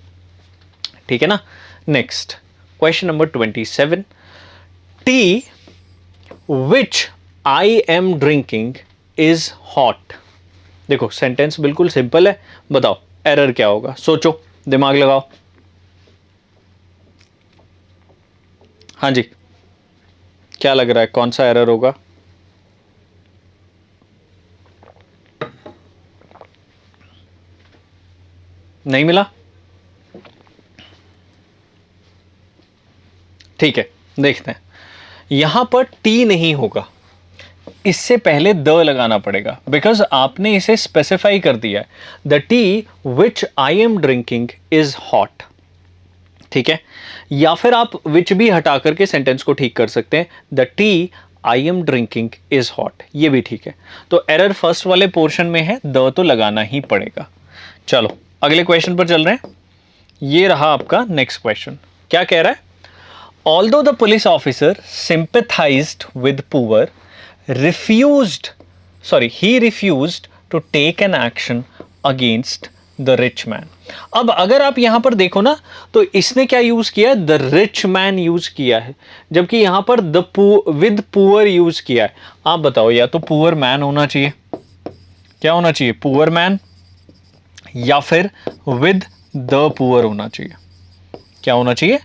ठीक है ना। Next question number 27, T which I am drinking is hot. देखो सेंटेंस बिल्कुल सिंपल है, बताओ एरर क्या होगा? सोचो, दिमाग लगाओ। हाँ जी, क्या लग रहा है कौन सा एरर होगा? नहीं मिला? ठीक है, देखते हैं। यहां पर टी नहीं होगा, इससे पहले द लगाना पड़ेगा, बिकॉज आपने इसे स्पेसिफाई कर दिया है, the T which I am drinking is hot. ठीक है, या फिर आप विच भी हटा करके सेंटेंस को ठीक कर सकते हैं, the T I am drinking is hot, ये भी ठीक है। तो एरर फर्स्ट वाले पोर्शन में है, द तो लगाना ही पड़ेगा। चलो अगले क्वेश्चन पर चल रहे हैं। ये रहा आपका नेक्स्ट क्वेश्चन। क्या कह रहा है? Although the police officer sympathised with poor, he refused to take an action against the rich man। अब अगर आप यहां पर देखो ना, तो इसने क्या यूज किया है? द रिच मैन यूज किया है, जबकि यहां पर विद पुअर यूज किया है। आप बताओ, या तो पुअर मैन होना चाहिए, क्या होना चाहिए? पुअर मैन, या फिर विद द पुअर होना चाहिए। क्या होना चाहिए?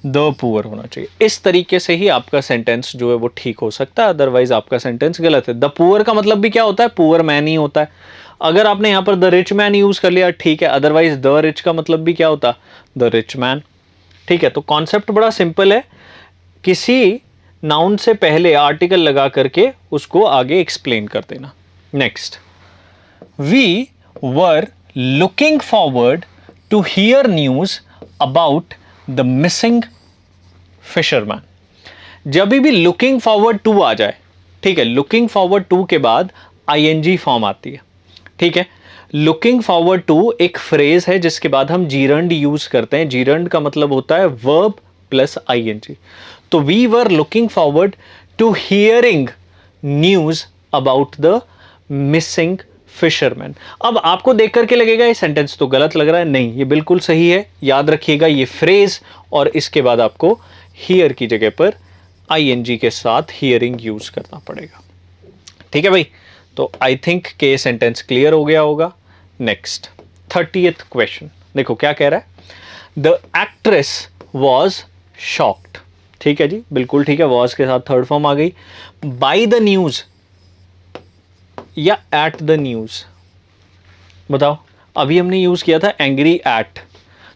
द पुअर होना चाहिए। इस तरीके से ही आपका सेंटेंस जो है वो ठीक हो सकता है, अदरवाइज आपका सेंटेंस गलत है। द पुअर का मतलब भी क्या होता है? पुअर मैन ही होता है। अगर आपने यहां पर द रिच मैन यूज कर लिया, ठीक है, अदरवाइज द रिच का मतलब भी क्या होता? The rich man. ठीक है, तो कॉन्सेप्ट बड़ा सिंपल है, किसी नाउन से पहले आर्टिकल लगा करके उसको आगे एक्सप्लेन कर देना। Next, we were looking forward to hear news about the missing fisherman. जब भी लुकिंग फॉरवर्ड टू आ जाए, ठीक है, लुकिंग फॉरवर्ड टू के बाद आईएनजी फॉर्म आती है। ठीक है, लुकिंग फॉरवर्ड टू एक फ्रेज है जिसके बाद हम जीरंड यूज करते हैं। जीरंड का मतलब होता है वर्ब प्लस आईएनजी। तो we were looking forward to hearing news about the missing fisherman. अब आपको देख करके लगेगा ये सेंटेंस तो गलत लग रहा है, नहीं, ये बिल्कुल सही है। याद रखिएगा ये फ्रेज, और इसके बाद आपको हियर की जगह पर आईएनजी के साथ हियरिंग यूज करना पड़ेगा। ठीक है भाई, तो आई थिंक कि ये सेंटेंस क्लियर हो गया होगा। नेक्स्ट 30th क्वेश्चन, देखो क्या कह रहा है? The actress was shocked. ठीक है जी, बिल्कुल ठीक है, वॉज के साथ थर्ड फॉर्म आ गई। बाय द न्यूज या एट द न्यूज, बताओ। अभी हमने यूज किया था एंग्री एट,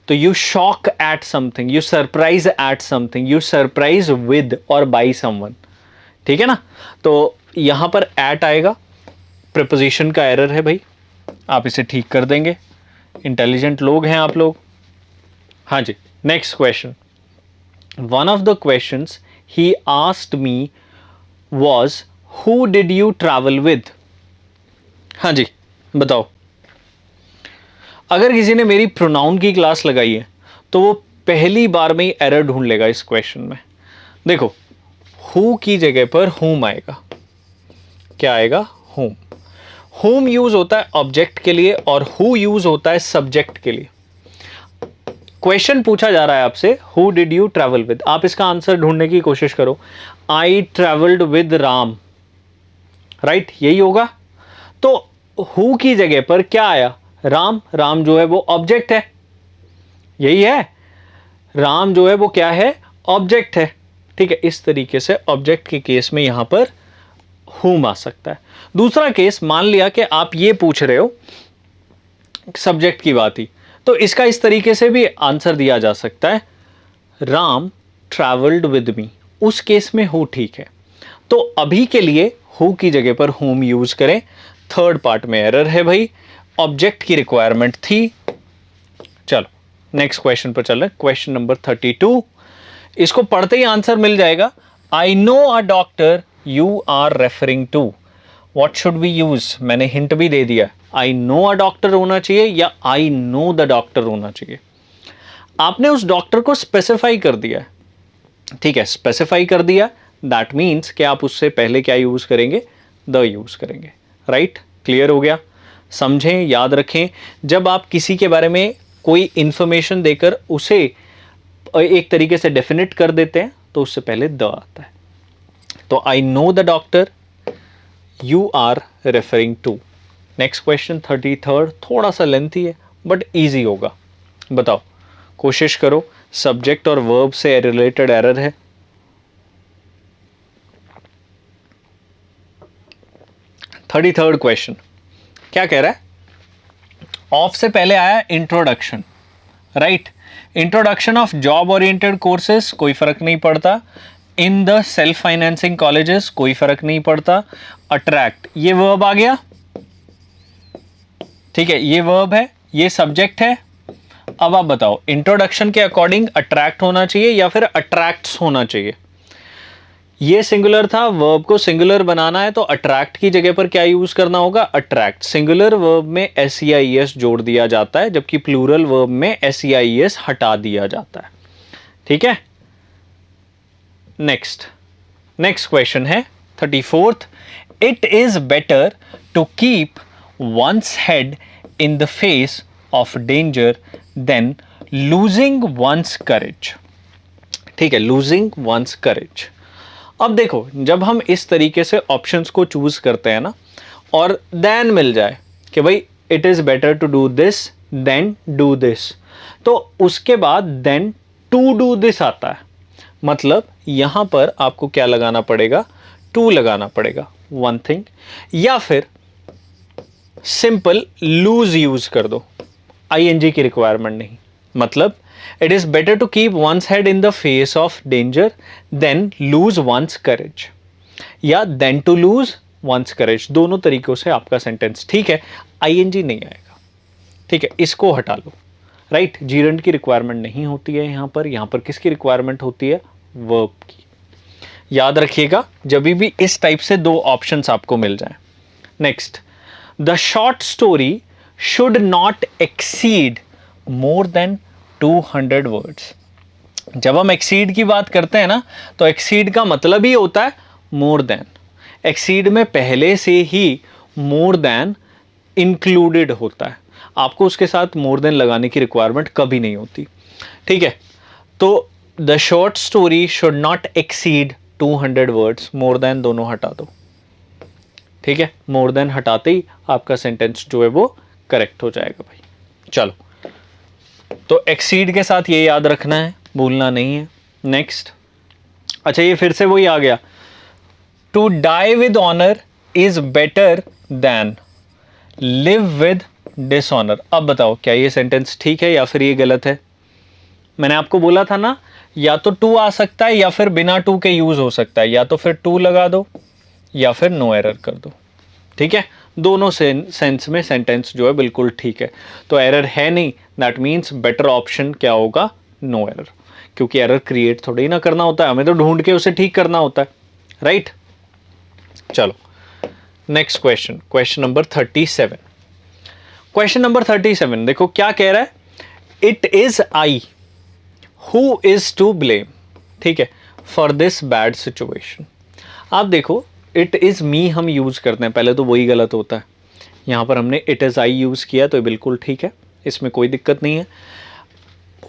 तो you shock at something, you surprise at something, you surprise with और बाय समवन। ठीक है ना, तो यहां पर एट आएगा, प्रीपोजिशन का एरर है भाई, आप इसे ठीक कर देंगे, इंटेलिजेंट लोग हैं आप लोग। हाँ जी, next question, one of the questions he asked me was who did you travel with. हाँ जी, बताओ। अगर किसी ने मेरी प्रोनाउन की क्लास लगाई है तो वो पहली बार में ही एरर ढूंढ लेगा इस क्वेश्चन में। देखो, हु की जगह पर हुम आएगा। क्या आएगा? हुम। हुम यूज होता है ऑब्जेक्ट के लिए और हु यूज होता है सब्जेक्ट के लिए। क्वेश्चन पूछा जा रहा है आपसे, who did you travel with, आप इसका आंसर ढूंढने की कोशिश करो। I travelled with Ram, right, यही होगा। तो हु की जगह पर क्या आया? राम। राम जो है वो ऑब्जेक्ट है, यही है, राम जो है वो क्या है? ऑब्जेक्ट है। ठीक है, इस तरीके से ऑब्जेक्ट के केस में यहां पर हुम आ सकता है। दूसरा केस, मान लिया कि आप ये पूछ रहे हो सब्जेक्ट की बात ही, तो इसका इस तरीके से भी आंसर दिया जा सकता है, राम ट्रैवल्ड विद मी। उस केस में हु ठीक है। तो अभी के लिए हु की जगह पर हुम यूज करें। थर्ड पार्ट में एरर है भाई, ऑब्जेक्ट की रिक्वायरमेंट थी। चलो नेक्स्ट क्वेश्चन पर चल रहे हैं, क्वेश्चन नंबर 32। इसको पढ़ते ही आंसर मिल जाएगा। I know a doctor you are referring to, what should we use? मैंने हिंट भी दे दिया, आई नो अ डॉक्टर होना चाहिए या आई नो द डॉक्टर होना चाहिए। आपने उस डॉक्टर को स्पेसिफाई कर दिया है, ठीक है, स्पेसिफाई कर दिया, दैट मीन्स कि आप उससे पहले क्या यूज करेंगे? द यूज करेंगे। राइट, क्लियर हो गया? समझें, याद रखें, जब आप किसी के बारे में कोई इंफॉर्मेशन देकर उसे एक तरीके से डेफिनेट कर देते हैं तो उससे पहले द आता है। तो I know the doctor you are referring to. Next question 33, थोड़ा सा लेंथी है बट इजी होगा। बताओ, कोशिश करो, सब्जेक्ट और वर्ब से रिलेटेड एरर है। थर्ड क्वेश्चन क्या कह रहा है? ऑफ से पहले आया introduction, right. Introduction of job oriented courses, कोई फर्क नहीं पड़ता। In the self financing colleges, कोई फर्क नहीं पड़ता। अट्रैक्ट, ये वर्ब आ गया, ठीक है, ये वर्ब है, ये सब्जेक्ट है, अब आप बताओ इंट्रोडक्शन के अकॉर्डिंग अट्रैक्ट होना चाहिए या फिर अट्रैक्ट्स होना चाहिए? ये सिंगुलर था, वर्ब को सिंगुलर बनाना है तो अट्रैक्ट की जगह पर क्या यूज करना होगा? अट्रैक्ट। सिंगुलर वर्ब में SEIS जोड़ दिया जाता है, जबकि प्लूरल वर्ब में SEIS हटा दिया जाता है। ठीक है, नेक्स्ट क्वेश्चन है 34th। It is better to keep one's head in the face of danger than losing one's courage. ठीक है, लूजिंग वंस करेज। अब देखो, जब हम इस तरीके से ऑप्शंस को चूज करते हैं ना, और देन मिल जाए कि भाई it is better to do this than do this, तो उसके बाद देन टू डू दिस आता है। मतलब यहां पर आपको क्या लगाना पड़ेगा? टू लगाना पड़ेगा, वन थिंग, या फिर सिंपल लूज यूज कर दो, ING की रिक्वायरमेंट नहीं। मतलब it is better to keep one's head in the face of danger than lose one's courage, या than to lose one's courage. दोनों तरीकों से आपका सेंटेंस ठीक है, ING नहीं आएगा। ठीक है, इसको हटा लो। राइट, जीरंड की रिक्वायरमेंट नहीं होती है यहां पर किसकी रिक्वायरमेंट होती है? वर्ब की। याद रखिएगा जब भी इस टाइप से दो ऑप्शंस आपको मिल जाए। Next, the short story should not exceed more than 200 words. जब हम एक्सीड की बात करते हैं ना, तो एक्सीड का मतलब ही होता है मोर देन। एक्सीड में पहले से ही मोर देन इंक्लूडेड होता है, आपको उसके साथ मोर देन लगाने की रिक्वायरमेंट कभी नहीं होती। ठीक है, तो the short story should not exceed 200 words, more than दोनों हटा दो। ठीक है, मोर देन हटाते ही आपका सेंटेंस जो है वो करेक्ट हो जाएगा भाई। चलो, तो एक्सीड के साथ ये याद रखना है, भूलना नहीं है। नेक्स्ट, अच्छा ये फिर से वही आ गया, to die with honour is better than live with dishonour. अब बताओ क्या ये सेंटेंस ठीक है या फिर ये गलत है? मैंने आपको बोला था ना, या तो टू आ सकता है या फिर बिना टू के यूज हो सकता है, या तो फिर टू लगा दो या फिर नो एरर कर दो। ठीक है, दोनों सेंस में सेंटेंस जो है बिल्कुल ठीक है, तो एरर है नहीं, दैट मीन्स बेटर ऑप्शन क्या होगा? नो एरर, क्योंकि एरर क्रिएट थोड़ी ना करना होता है, हमें तो ढूंढ के उसे ठीक करना होता है। राइट, चलो next question, question number 37। Question number 37 देखो क्या कह रहा है, it is I who is to blame. ठीक है, फॉर दिस बैड सिचुएशन। आप देखो, इट इज मी हम यूज करते हैं, पहले तो वही गलत होता है, यहां पर हमने इट इज आई यूज किया तो ये बिल्कुल ठीक है, इसमें कोई दिक्कत नहीं है।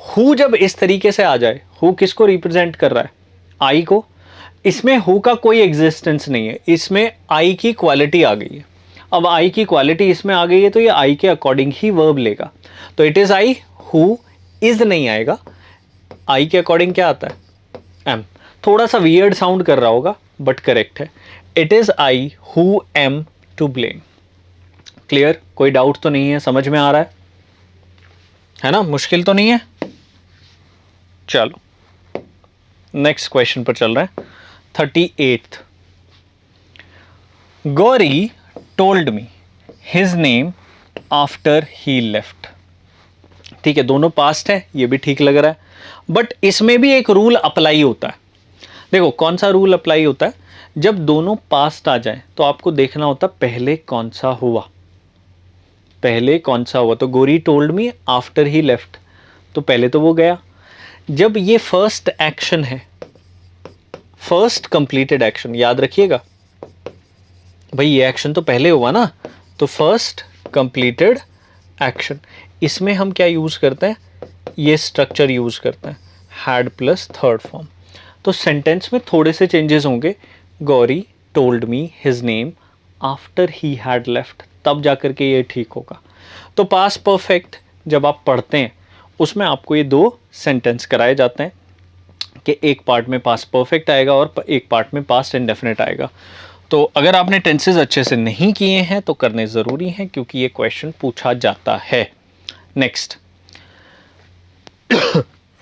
हु जब इस तरीके से आ जाए, हु किसको रिप्रेजेंट कर रहा है? आई को। इसमें हु का कोई एग्जिस्टेंस नहीं है, इसमें आई की क्वालिटी आ गई है। अब आई की क्वालिटी इसमें आ गई है तो ये आई के अकॉर्डिंग ही वर्ब लेगा, तो it is I who is नहीं आएगा, आई के अकॉर्डिंग क्या आता है? एम। थोड़ा सा वियर्ड साउंड कर रहा होगा बट करेक्ट है, it is I who am to blame. Clear, कोई डाउट तो नहीं है, समझ में आ रहा है ना? मुश्किल तो नहीं है। चलो नेक्स्ट क्वेश्चन पर चल रहा है, 38th। Gauri told me his name after he left. ठीक है, दोनों पास्ट है, ये भी ठीक लग रहा है, बट इसमें भी एक रूल अप्लाई होता है। देखो कौन सा रूल अप्लाई होता है, जब दोनों पास्ट आ जाए तो आपको देखना होता पहले कौन सा हुआ, पहले कौन सा हुआ। तो गोरी told me after he left, तो पहले तो वो गया। जब ये फर्स्ट एक्शन है, फर्स्ट कंप्लीटेड एक्शन, याद रखिएगा भाई ये एक्शन तो पहले हुआ ना, तो फर्स्ट कंप्लीटेड एक्शन, इसमें हम क्या यूज करते हैं? ये स्ट्रक्चर यूज करते हैं, हैड प्लस थर्ड फॉर्म। तो सेंटेंस में थोड़े से चेंजेस होंगे, Gauri told me his name after he had left, तब जाकर के ये ठीक होगा। तो पास्ट परफेक्ट जब आप पढ़ते हैं उसमें आपको ये दो सेंटेंस कराए जाते हैं कि एक पार्ट में पास्ट परफेक्ट आएगा और एक पार्ट में पास्ट इंडेफिनिट आएगा। तो अगर आपने टेंसेस अच्छे से नहीं किए हैं तो करने ज़रूरी हैं, क्योंकि ये क्वेश्चन पूछा जाता है। Next,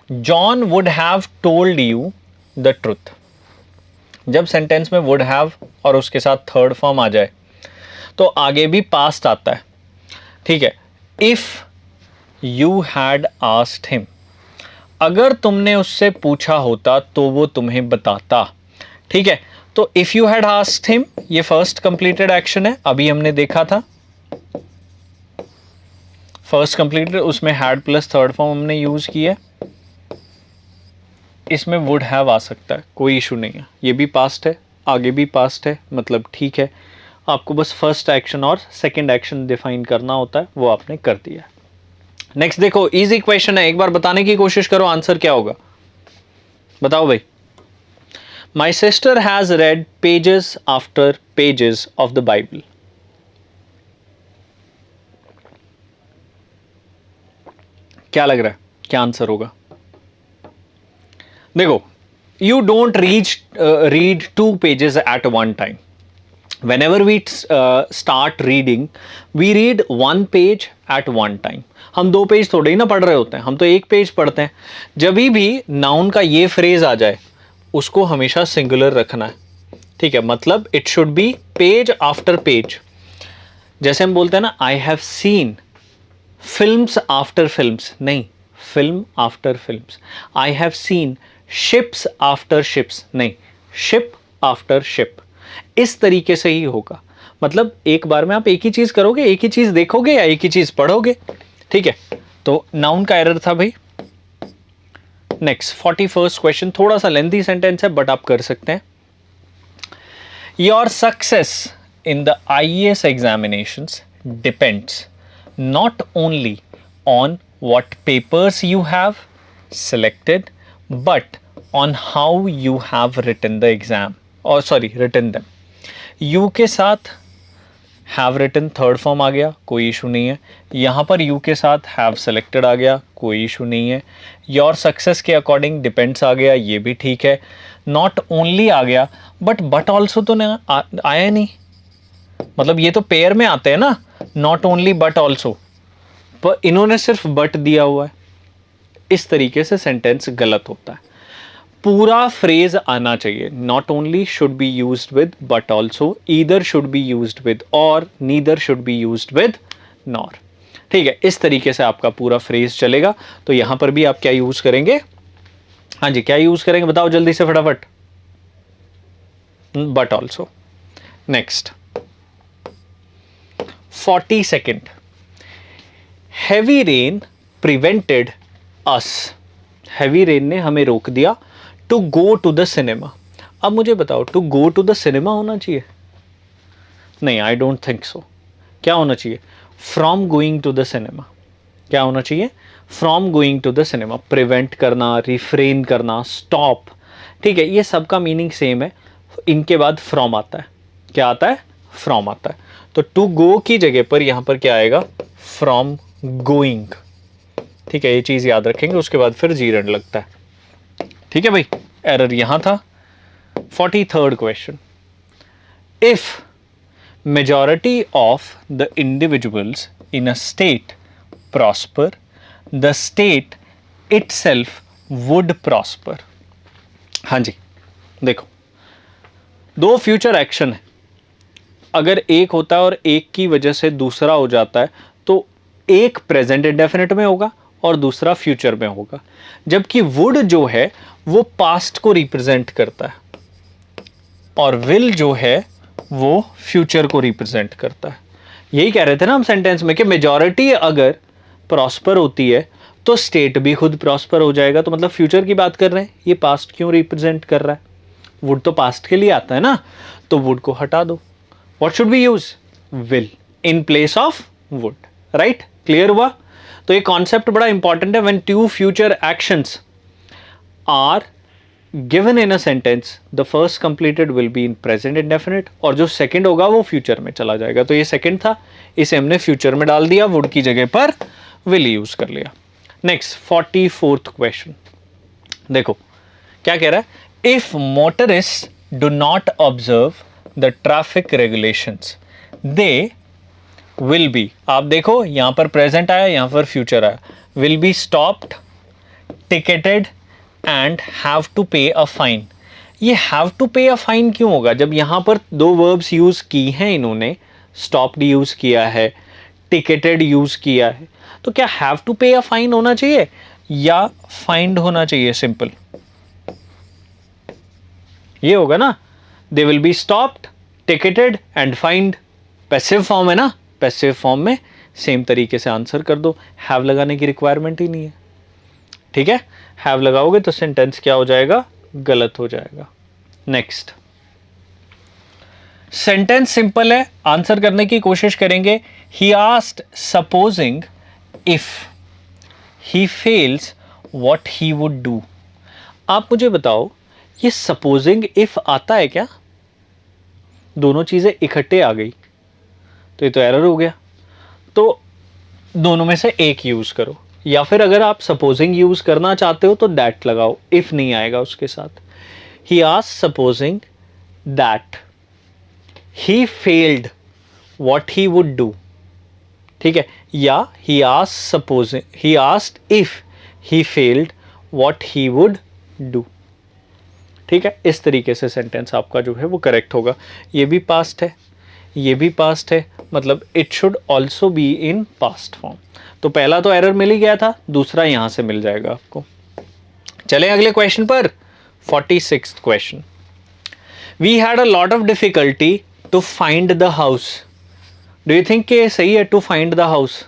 John would have told you the truth. जब सेंटेंस में वुड हैव और उसके साथ थर्ड फॉर्म आ जाए तो आगे भी पास्ट आता है। ठीक है, if you had asked him, अगर तुमने उससे पूछा होता तो वो तुम्हें बताता। ठीक है, तो if you had asked him ये फर्स्ट कंप्लीटेड एक्शन है, अभी हमने देखा था फर्स्ट कंप्लीटेड, उसमें हैड प्लस थर्ड फॉर्म हमने यूज किया है। इसमें वुड हैव आ सकता है, कोई इशू नहीं है, ये भी पास्ट है आगे भी पास्ट है, मतलब ठीक है। आपको बस फर्स्ट एक्शन और सेकंड एक्शन डिफाइन करना होता है, वो आपने कर दिया। नेक्स्ट देखो, इजी क्वेश्चन है, एक बार बताने की कोशिश करो आंसर क्या होगा, बताओ भाई। My sister has red pages after pages of the Bible. क्या लग रहा है क्या आंसर होगा? देखो, you don't read 2 pages at one time. Whenever we start reading, we read 1 page at one time. हम 2 पेज थोड़े ही ना पढ़ रहे होते हैं, हम तो 1 पेज पढ़ते हैं। जब भी नाउन का ये फ्रेज आ जाए उसको हमेशा सिंगुलर रखना है, ठीक है, मतलब it should be page after page. जैसे हम बोलते हैं ना, I have seen films after films, नहीं, film after films. I have seen ships after ships, नहीं, शिप आफ्टर शिप। इस तरीके से ही होगा, मतलब एक बार में आप एक ही चीज करोगे, एक ही चीज देखोगे या एक ही चीज पढ़ोगे। ठीक है, तो नाउन का एरर था भाई। नेक्स्ट 41st क्वेश्चन, थोड़ा सा लेंथी सेंटेंस है बट आप कर सकते हैं। Your success in the IAS examinations depends not only on what papers you have selected but on how you have written the exam, or sorry written them. You के साथ have written third form आ गया, कोई issue नहीं है। यहाँ पर you के साथ have selected आ गया, कोई इशू नहीं है। your success के अकॉर्डिंग depends आ गया, ये भी ठीक है। not only आ गया but also तो आया नहीं, मतलब ये तो पेयर में आते हैं ना, नॉट ओनली बट ऑल्सो, पर इन्होंने सिर्फ बट दिया हुआ है। इस तरीके से सेंटेंस गलत होता है। पूरा फ्रेज आना चाहिए, not only should be used with but also, either should be used with or, neither should be used with nor. ठीक है, इस तरीके से आपका पूरा फ्रेज चलेगा। तो यहां पर भी आप क्या यूज करेंगे? हाँ जी, क्या यूज करेंगे बताओ जल्दी से फटाफट। But also. Next 42nd, heavy rain prevented us, heavy rain ने हमें रोक दिया to go to the cinema. अब मुझे बताओ, to go to the cinema होना चाहिए? नहीं, आई डोंट थिंक सो। क्या होना चाहिए? From going to the cinema. क्या होना चाहिए? From going to the cinema. Prevent करना, रिफ्रेन करना, स्टॉप, ठीक है, ये सबका मीनिंग सेम है। इनके बाद फ्रॉम आता है। क्या आता है? फ्रॉम आता है। तो टू गो की जगह पर यहां पर क्या आएगा? From going. ठीक है, ये चीज याद रखेंगे, उसके बाद फिर जीरन लगता है। ठीक है भाई, एरर यहां था। 43rd question, if majority of the individuals in a state prosper, the state itself would prosper. हाँ जी, देखो, 2 फ्यूचर एक्शन है। अगर एक होता है और एक की वजह से दूसरा हो जाता है तो एक प्रेजेंट इंडेफिनिट में होगा और दूसरा फ्यूचर में होगा, जबकि वुड जो है वो पास्ट को रिप्रेजेंट करता है और विल जो है वो फ्यूचर को रिप्रेजेंट करता है। यही कह रहे थे ना हम सेंटेंस में कि मेजॉरिटी अगर प्रॉस्पर होती है तो स्टेट भी खुद प्रॉस्पर हो जाएगा। तो मतलब फ्यूचर की बात कर रहे हैं, ये पास्ट क्यों रिप्रेजेंट कर रहा है? वुड तो पास्ट के लिए आता है ना, तो वुड को हटा दो। What should we use? Will in place of would, right? Clear हुआ? तो ये कॉन्सेप्ट बड़ा इंपॉर्टेंट है। When 2 future actions are given in a sentence, the first completed will be in present indefinite और जो सेकंड होगा वो फ्यूचर में चला जाएगा। तो ये सेकंड था, इसे हमने फ्यूचर में डाल दिया, वुड की जगह पर will यूज कर लिया। नेक्स्ट 44th क्वेश्चन, देखो क्या कह रहा है? If motorist do not observe the traffic regulations, they will be, आप देखो यहां पर प्रेजेंट आया, यहां पर फ्यूचर आया, will be stopped, ticketed and have to pay a fine। ये have to pay a fine क्यों होगा? जब यहां पर 2 verbs यूज की हैं इन्होंने, stopped यूज किया है, टिकेटेड यूज किया है, तो क्या हैव टू पे अ फाइन होना चाहिए या फाइंड होना चाहिए? सिंपल ये होगा ना, they will be stopped, ticketed and find. Passive form है ना, पैसिव फॉर्म में सेम तरीके से आंसर कर दो, हैव लगाने की रिक्वायरमेंट ही नहीं है। ठीक है, हैव लगाओगे तो सेंटेंस क्या हो जाएगा? गलत हो जाएगा। नेक्स्ट, सेंटेंस सिंपल है, आंसर करने की कोशिश करेंगे। He asked supposing if he fails what he would do. आप मुझे बताओ, ये सपोजिंग इफ आता है क्या? दोनों चीजें इकट्ठे आ गई तो ये तो एरर हो गया। तो दोनों में से एक यूज करो, या फिर अगर आप सपोजिंग यूज करना चाहते हो तो दैट लगाओ, इफ नहीं आएगा उसके साथ। He asked supposing that he failed what he would do. ठीक है, या he asked if he failed what he would do. ठीक है, इस तरीके से सेंटेंस आपका जो है वो करेक्ट होगा। ये भी पास्ट है, ये भी पास्ट है, मतलब it should also be in past form. तो पहला तो एरर मिल ही गया था, दूसरा यहां से मिल जाएगा आपको। चलें अगले क्वेश्चन पर, 46th question. We had a lot of difficulty to find the house. Do you think कि सही है टू फाइंड द हाउस?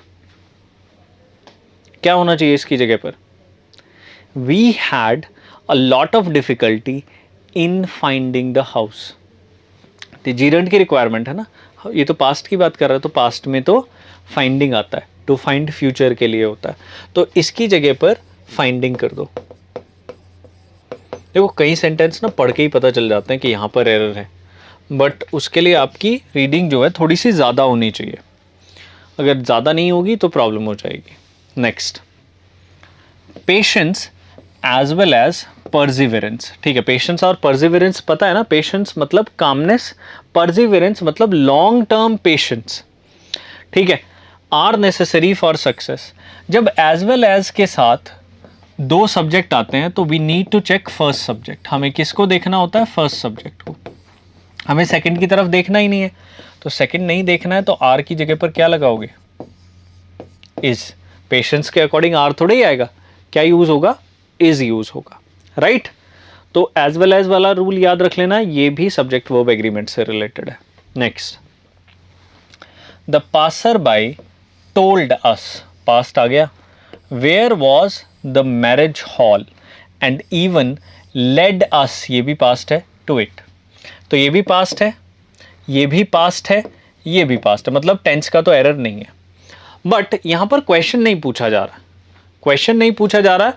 क्या होना चाहिए इसकी जगह पर? We had a lot of difficulty in finding the house. Gerund की रिक्वायरमेंट है ना, ये तो पास्ट की बात कर रहा है, तो पास्ट में तो फाइंडिंग आता है, टू फाइंड फ्यूचर के लिए होता है, तो इसकी जगह पर फाइंडिंग कर दो। देखो कई सेंटेंस ना पढ़ के ही पता चल जाते हैं कि यहाँ पर एरर है, बट उसके लिए आपकी रीडिंग जो है थोड़ी सी ज़्यादा होनी चाहिए। अगर ज़्यादा नहीं होगी तो प्रॉब्लम हो जाएगी। Next, patience as well as perseverance. ठीक है, पेशेंस और परसिवरेंस पता है ना, पेशेंस मतलब कामनेस, परसिवरेंस मतलब लॉन्ग टर्म पेशेंस। ठीक है, आर नेसेसरी फॉर सक्सेस। जब एज वेल एज के साथ दो सब्जेक्ट आते हैं तो we need to check first subject. हमें किसको देखना होता है? फर्स्ट सब्जेक्ट को। हमें सेकंड की तरफ देखना ही नहीं है, तो सेकंड नहीं देखना है तो आर की जगह पर क्या लगाओगे? इज। पेशेंस के अकॉर्डिंग आर थोड़ा ही आएगा, क्या यूज होगा? इज यूज होगा, राइट? तो एज वेल एज वाला रूल याद रख लेना, ये भी सब्जेक्ट वर्ब एग्रीमेंट से रिलेटेड है। Next, the passer by told us, past आ गया। Where was the marriage hall and even led us, ये भी पास्ट है, टू इट। तो ये भी पास्ट है, ये भी पास्ट है, ये भी पास्ट है, मतलब टेंस का तो एरर नहीं है। बट यहां पर क्वेश्चन नहीं पूछा जा रहा, क्वेश्चन नहीं पूछा जा रहा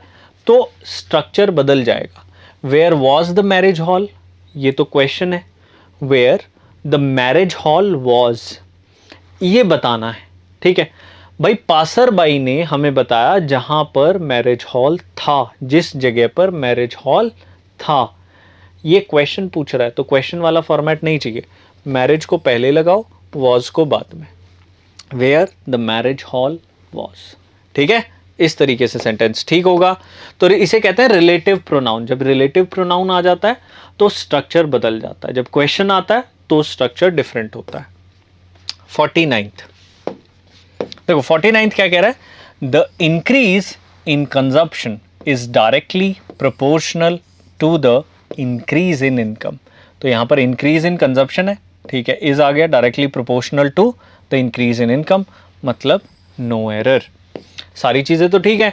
तो स्ट्रक्चर बदल जाएगा। Where was the marriage hall, ये तो क्वेश्चन है, where the marriage hall was, ये बताना है। ठीक है भाई, पासर बाई ने हमें बताया जहां पर मैरिज हॉल था, जिस जगह पर मैरिज हॉल था। ये क्वेश्चन पूछ रहा है तो क्वेश्चन वाला फॉर्मेट नहीं चाहिए, मैरिज को पहले लगाओ, वॉज को बाद में। Where the marriage hall was. ठीक है, इस तरीके से सेंटेंस ठीक होगा। तो इसे कहते हैं रिलेटिव प्रोनाउन। जब रिलेटिव प्रोनाउन आ जाता है तो स्ट्रक्चर बदल जाता है, जब क्वेश्चन आता है तो स्ट्रक्चर डिफरेंट होता है। 49th देखो, 49th क्या कह रहा है? The increase in consumption is directly proportional to the increase in income. तो यहां पर इंक्रीज इन कंजप्शन है, ठीक है, इज आ गया, directly proportional to the increase in income, मतलब नो एरर। सारी चीजें तो ठीक है,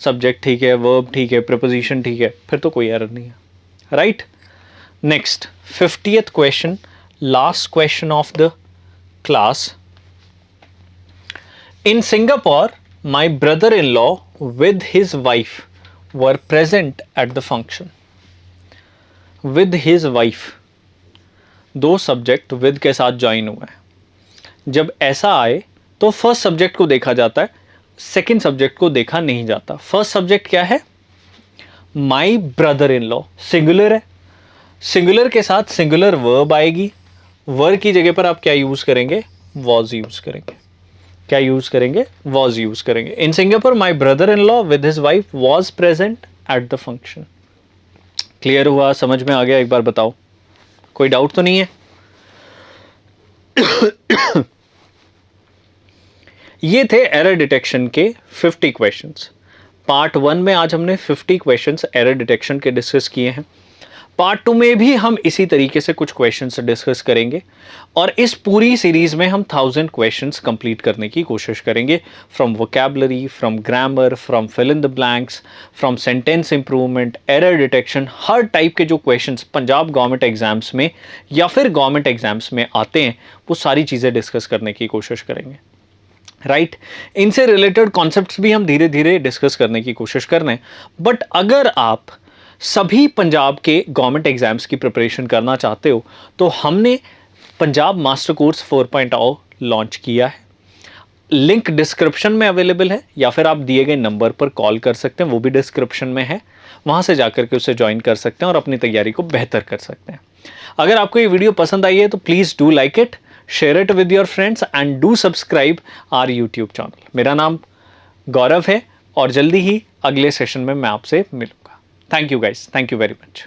सब्जेक्ट ठीक है, वर्ब ठीक है, प्रीपोजिशन ठीक है, फिर तो कोई एरर नहीं है, right? Next, 50th question, last question of the class. In Singapore, my brother-in-law with his wife were present at the function. With his wife, दो सब्जेक्ट with के साथ ज्वाइन हुआ है। जब ऐसा आए तो फर्स्ट सब्जेक्ट को देखा जाता है, सेकंड सब्जेक्ट को देखा नहीं जाता। फर्स्ट सब्जेक्ट क्या है? My brother in law, singular है, सिंगुलर के साथ सिंगुलर वर्ब आएगी, वर्ब की जगह पर आप क्या यूज करेंगे? वॉज यूज करेंगे। क्या यूज करेंगे? वॉज यूज करेंगे। In Singapore my brother in law with his wife was present at the function. Clear हुआ? समझ में आ गया? एक बार बताओ, कोई डाउट तो नहीं है? ये थे एरर डिटेक्शन के 50 क्वेश्चंस। पार्ट 1 में आज हमने 50 क्वेश्चंस एरर डिटेक्शन के डिस्कस किए हैं। पार्ट 2 में भी हम इसी तरीके से कुछ क्वेश्चंस डिस्कस करेंगे और इस पूरी सीरीज में हम 1000 क्वेश्चंस कंप्लीट करने की कोशिश करेंगे, from vocabulary, from grammar, from fill in the blanks, from sentence improvement, error detection. हर टाइप के जो क्वेश्चंस पंजाब गवर्नमेंट एग्जाम्स में या फिर गवर्नमेंट एग्जाम्स में आते हैं, वो सारी चीज़ें डिस्कस करने की कोशिश करेंगे। राइट इनसे रिलेटेड कॉन्सेप्ट्स भी हम धीरे धीरे डिस्कस करने की कोशिश कर रहे हैं। बट अगर आप सभी पंजाब के गवर्नमेंट एग्जाम्स की प्रिपरेशन करना चाहते हो तो हमने पंजाब मास्टर कोर्स 4.0 लॉन्च किया है। लिंक डिस्क्रिप्शन में अवेलेबल है या फिर आप दिए गए नंबर पर कॉल कर सकते हैं, वो भी डिस्क्रिप्शन में है, वहां से जाकर के उसे ज्वाइन कर सकते हैं और अपनी तैयारी को बेहतर कर सकते हैं। अगर आपको ये वीडियो पसंद आई है तो please do like it, share it with your friends and do subscribe our YouTube channel. मेरा नाम गौरव है और जल्दी ही अगले सेशन में मैं आपसे मिलूंगा। Thank you guys, thank you very much.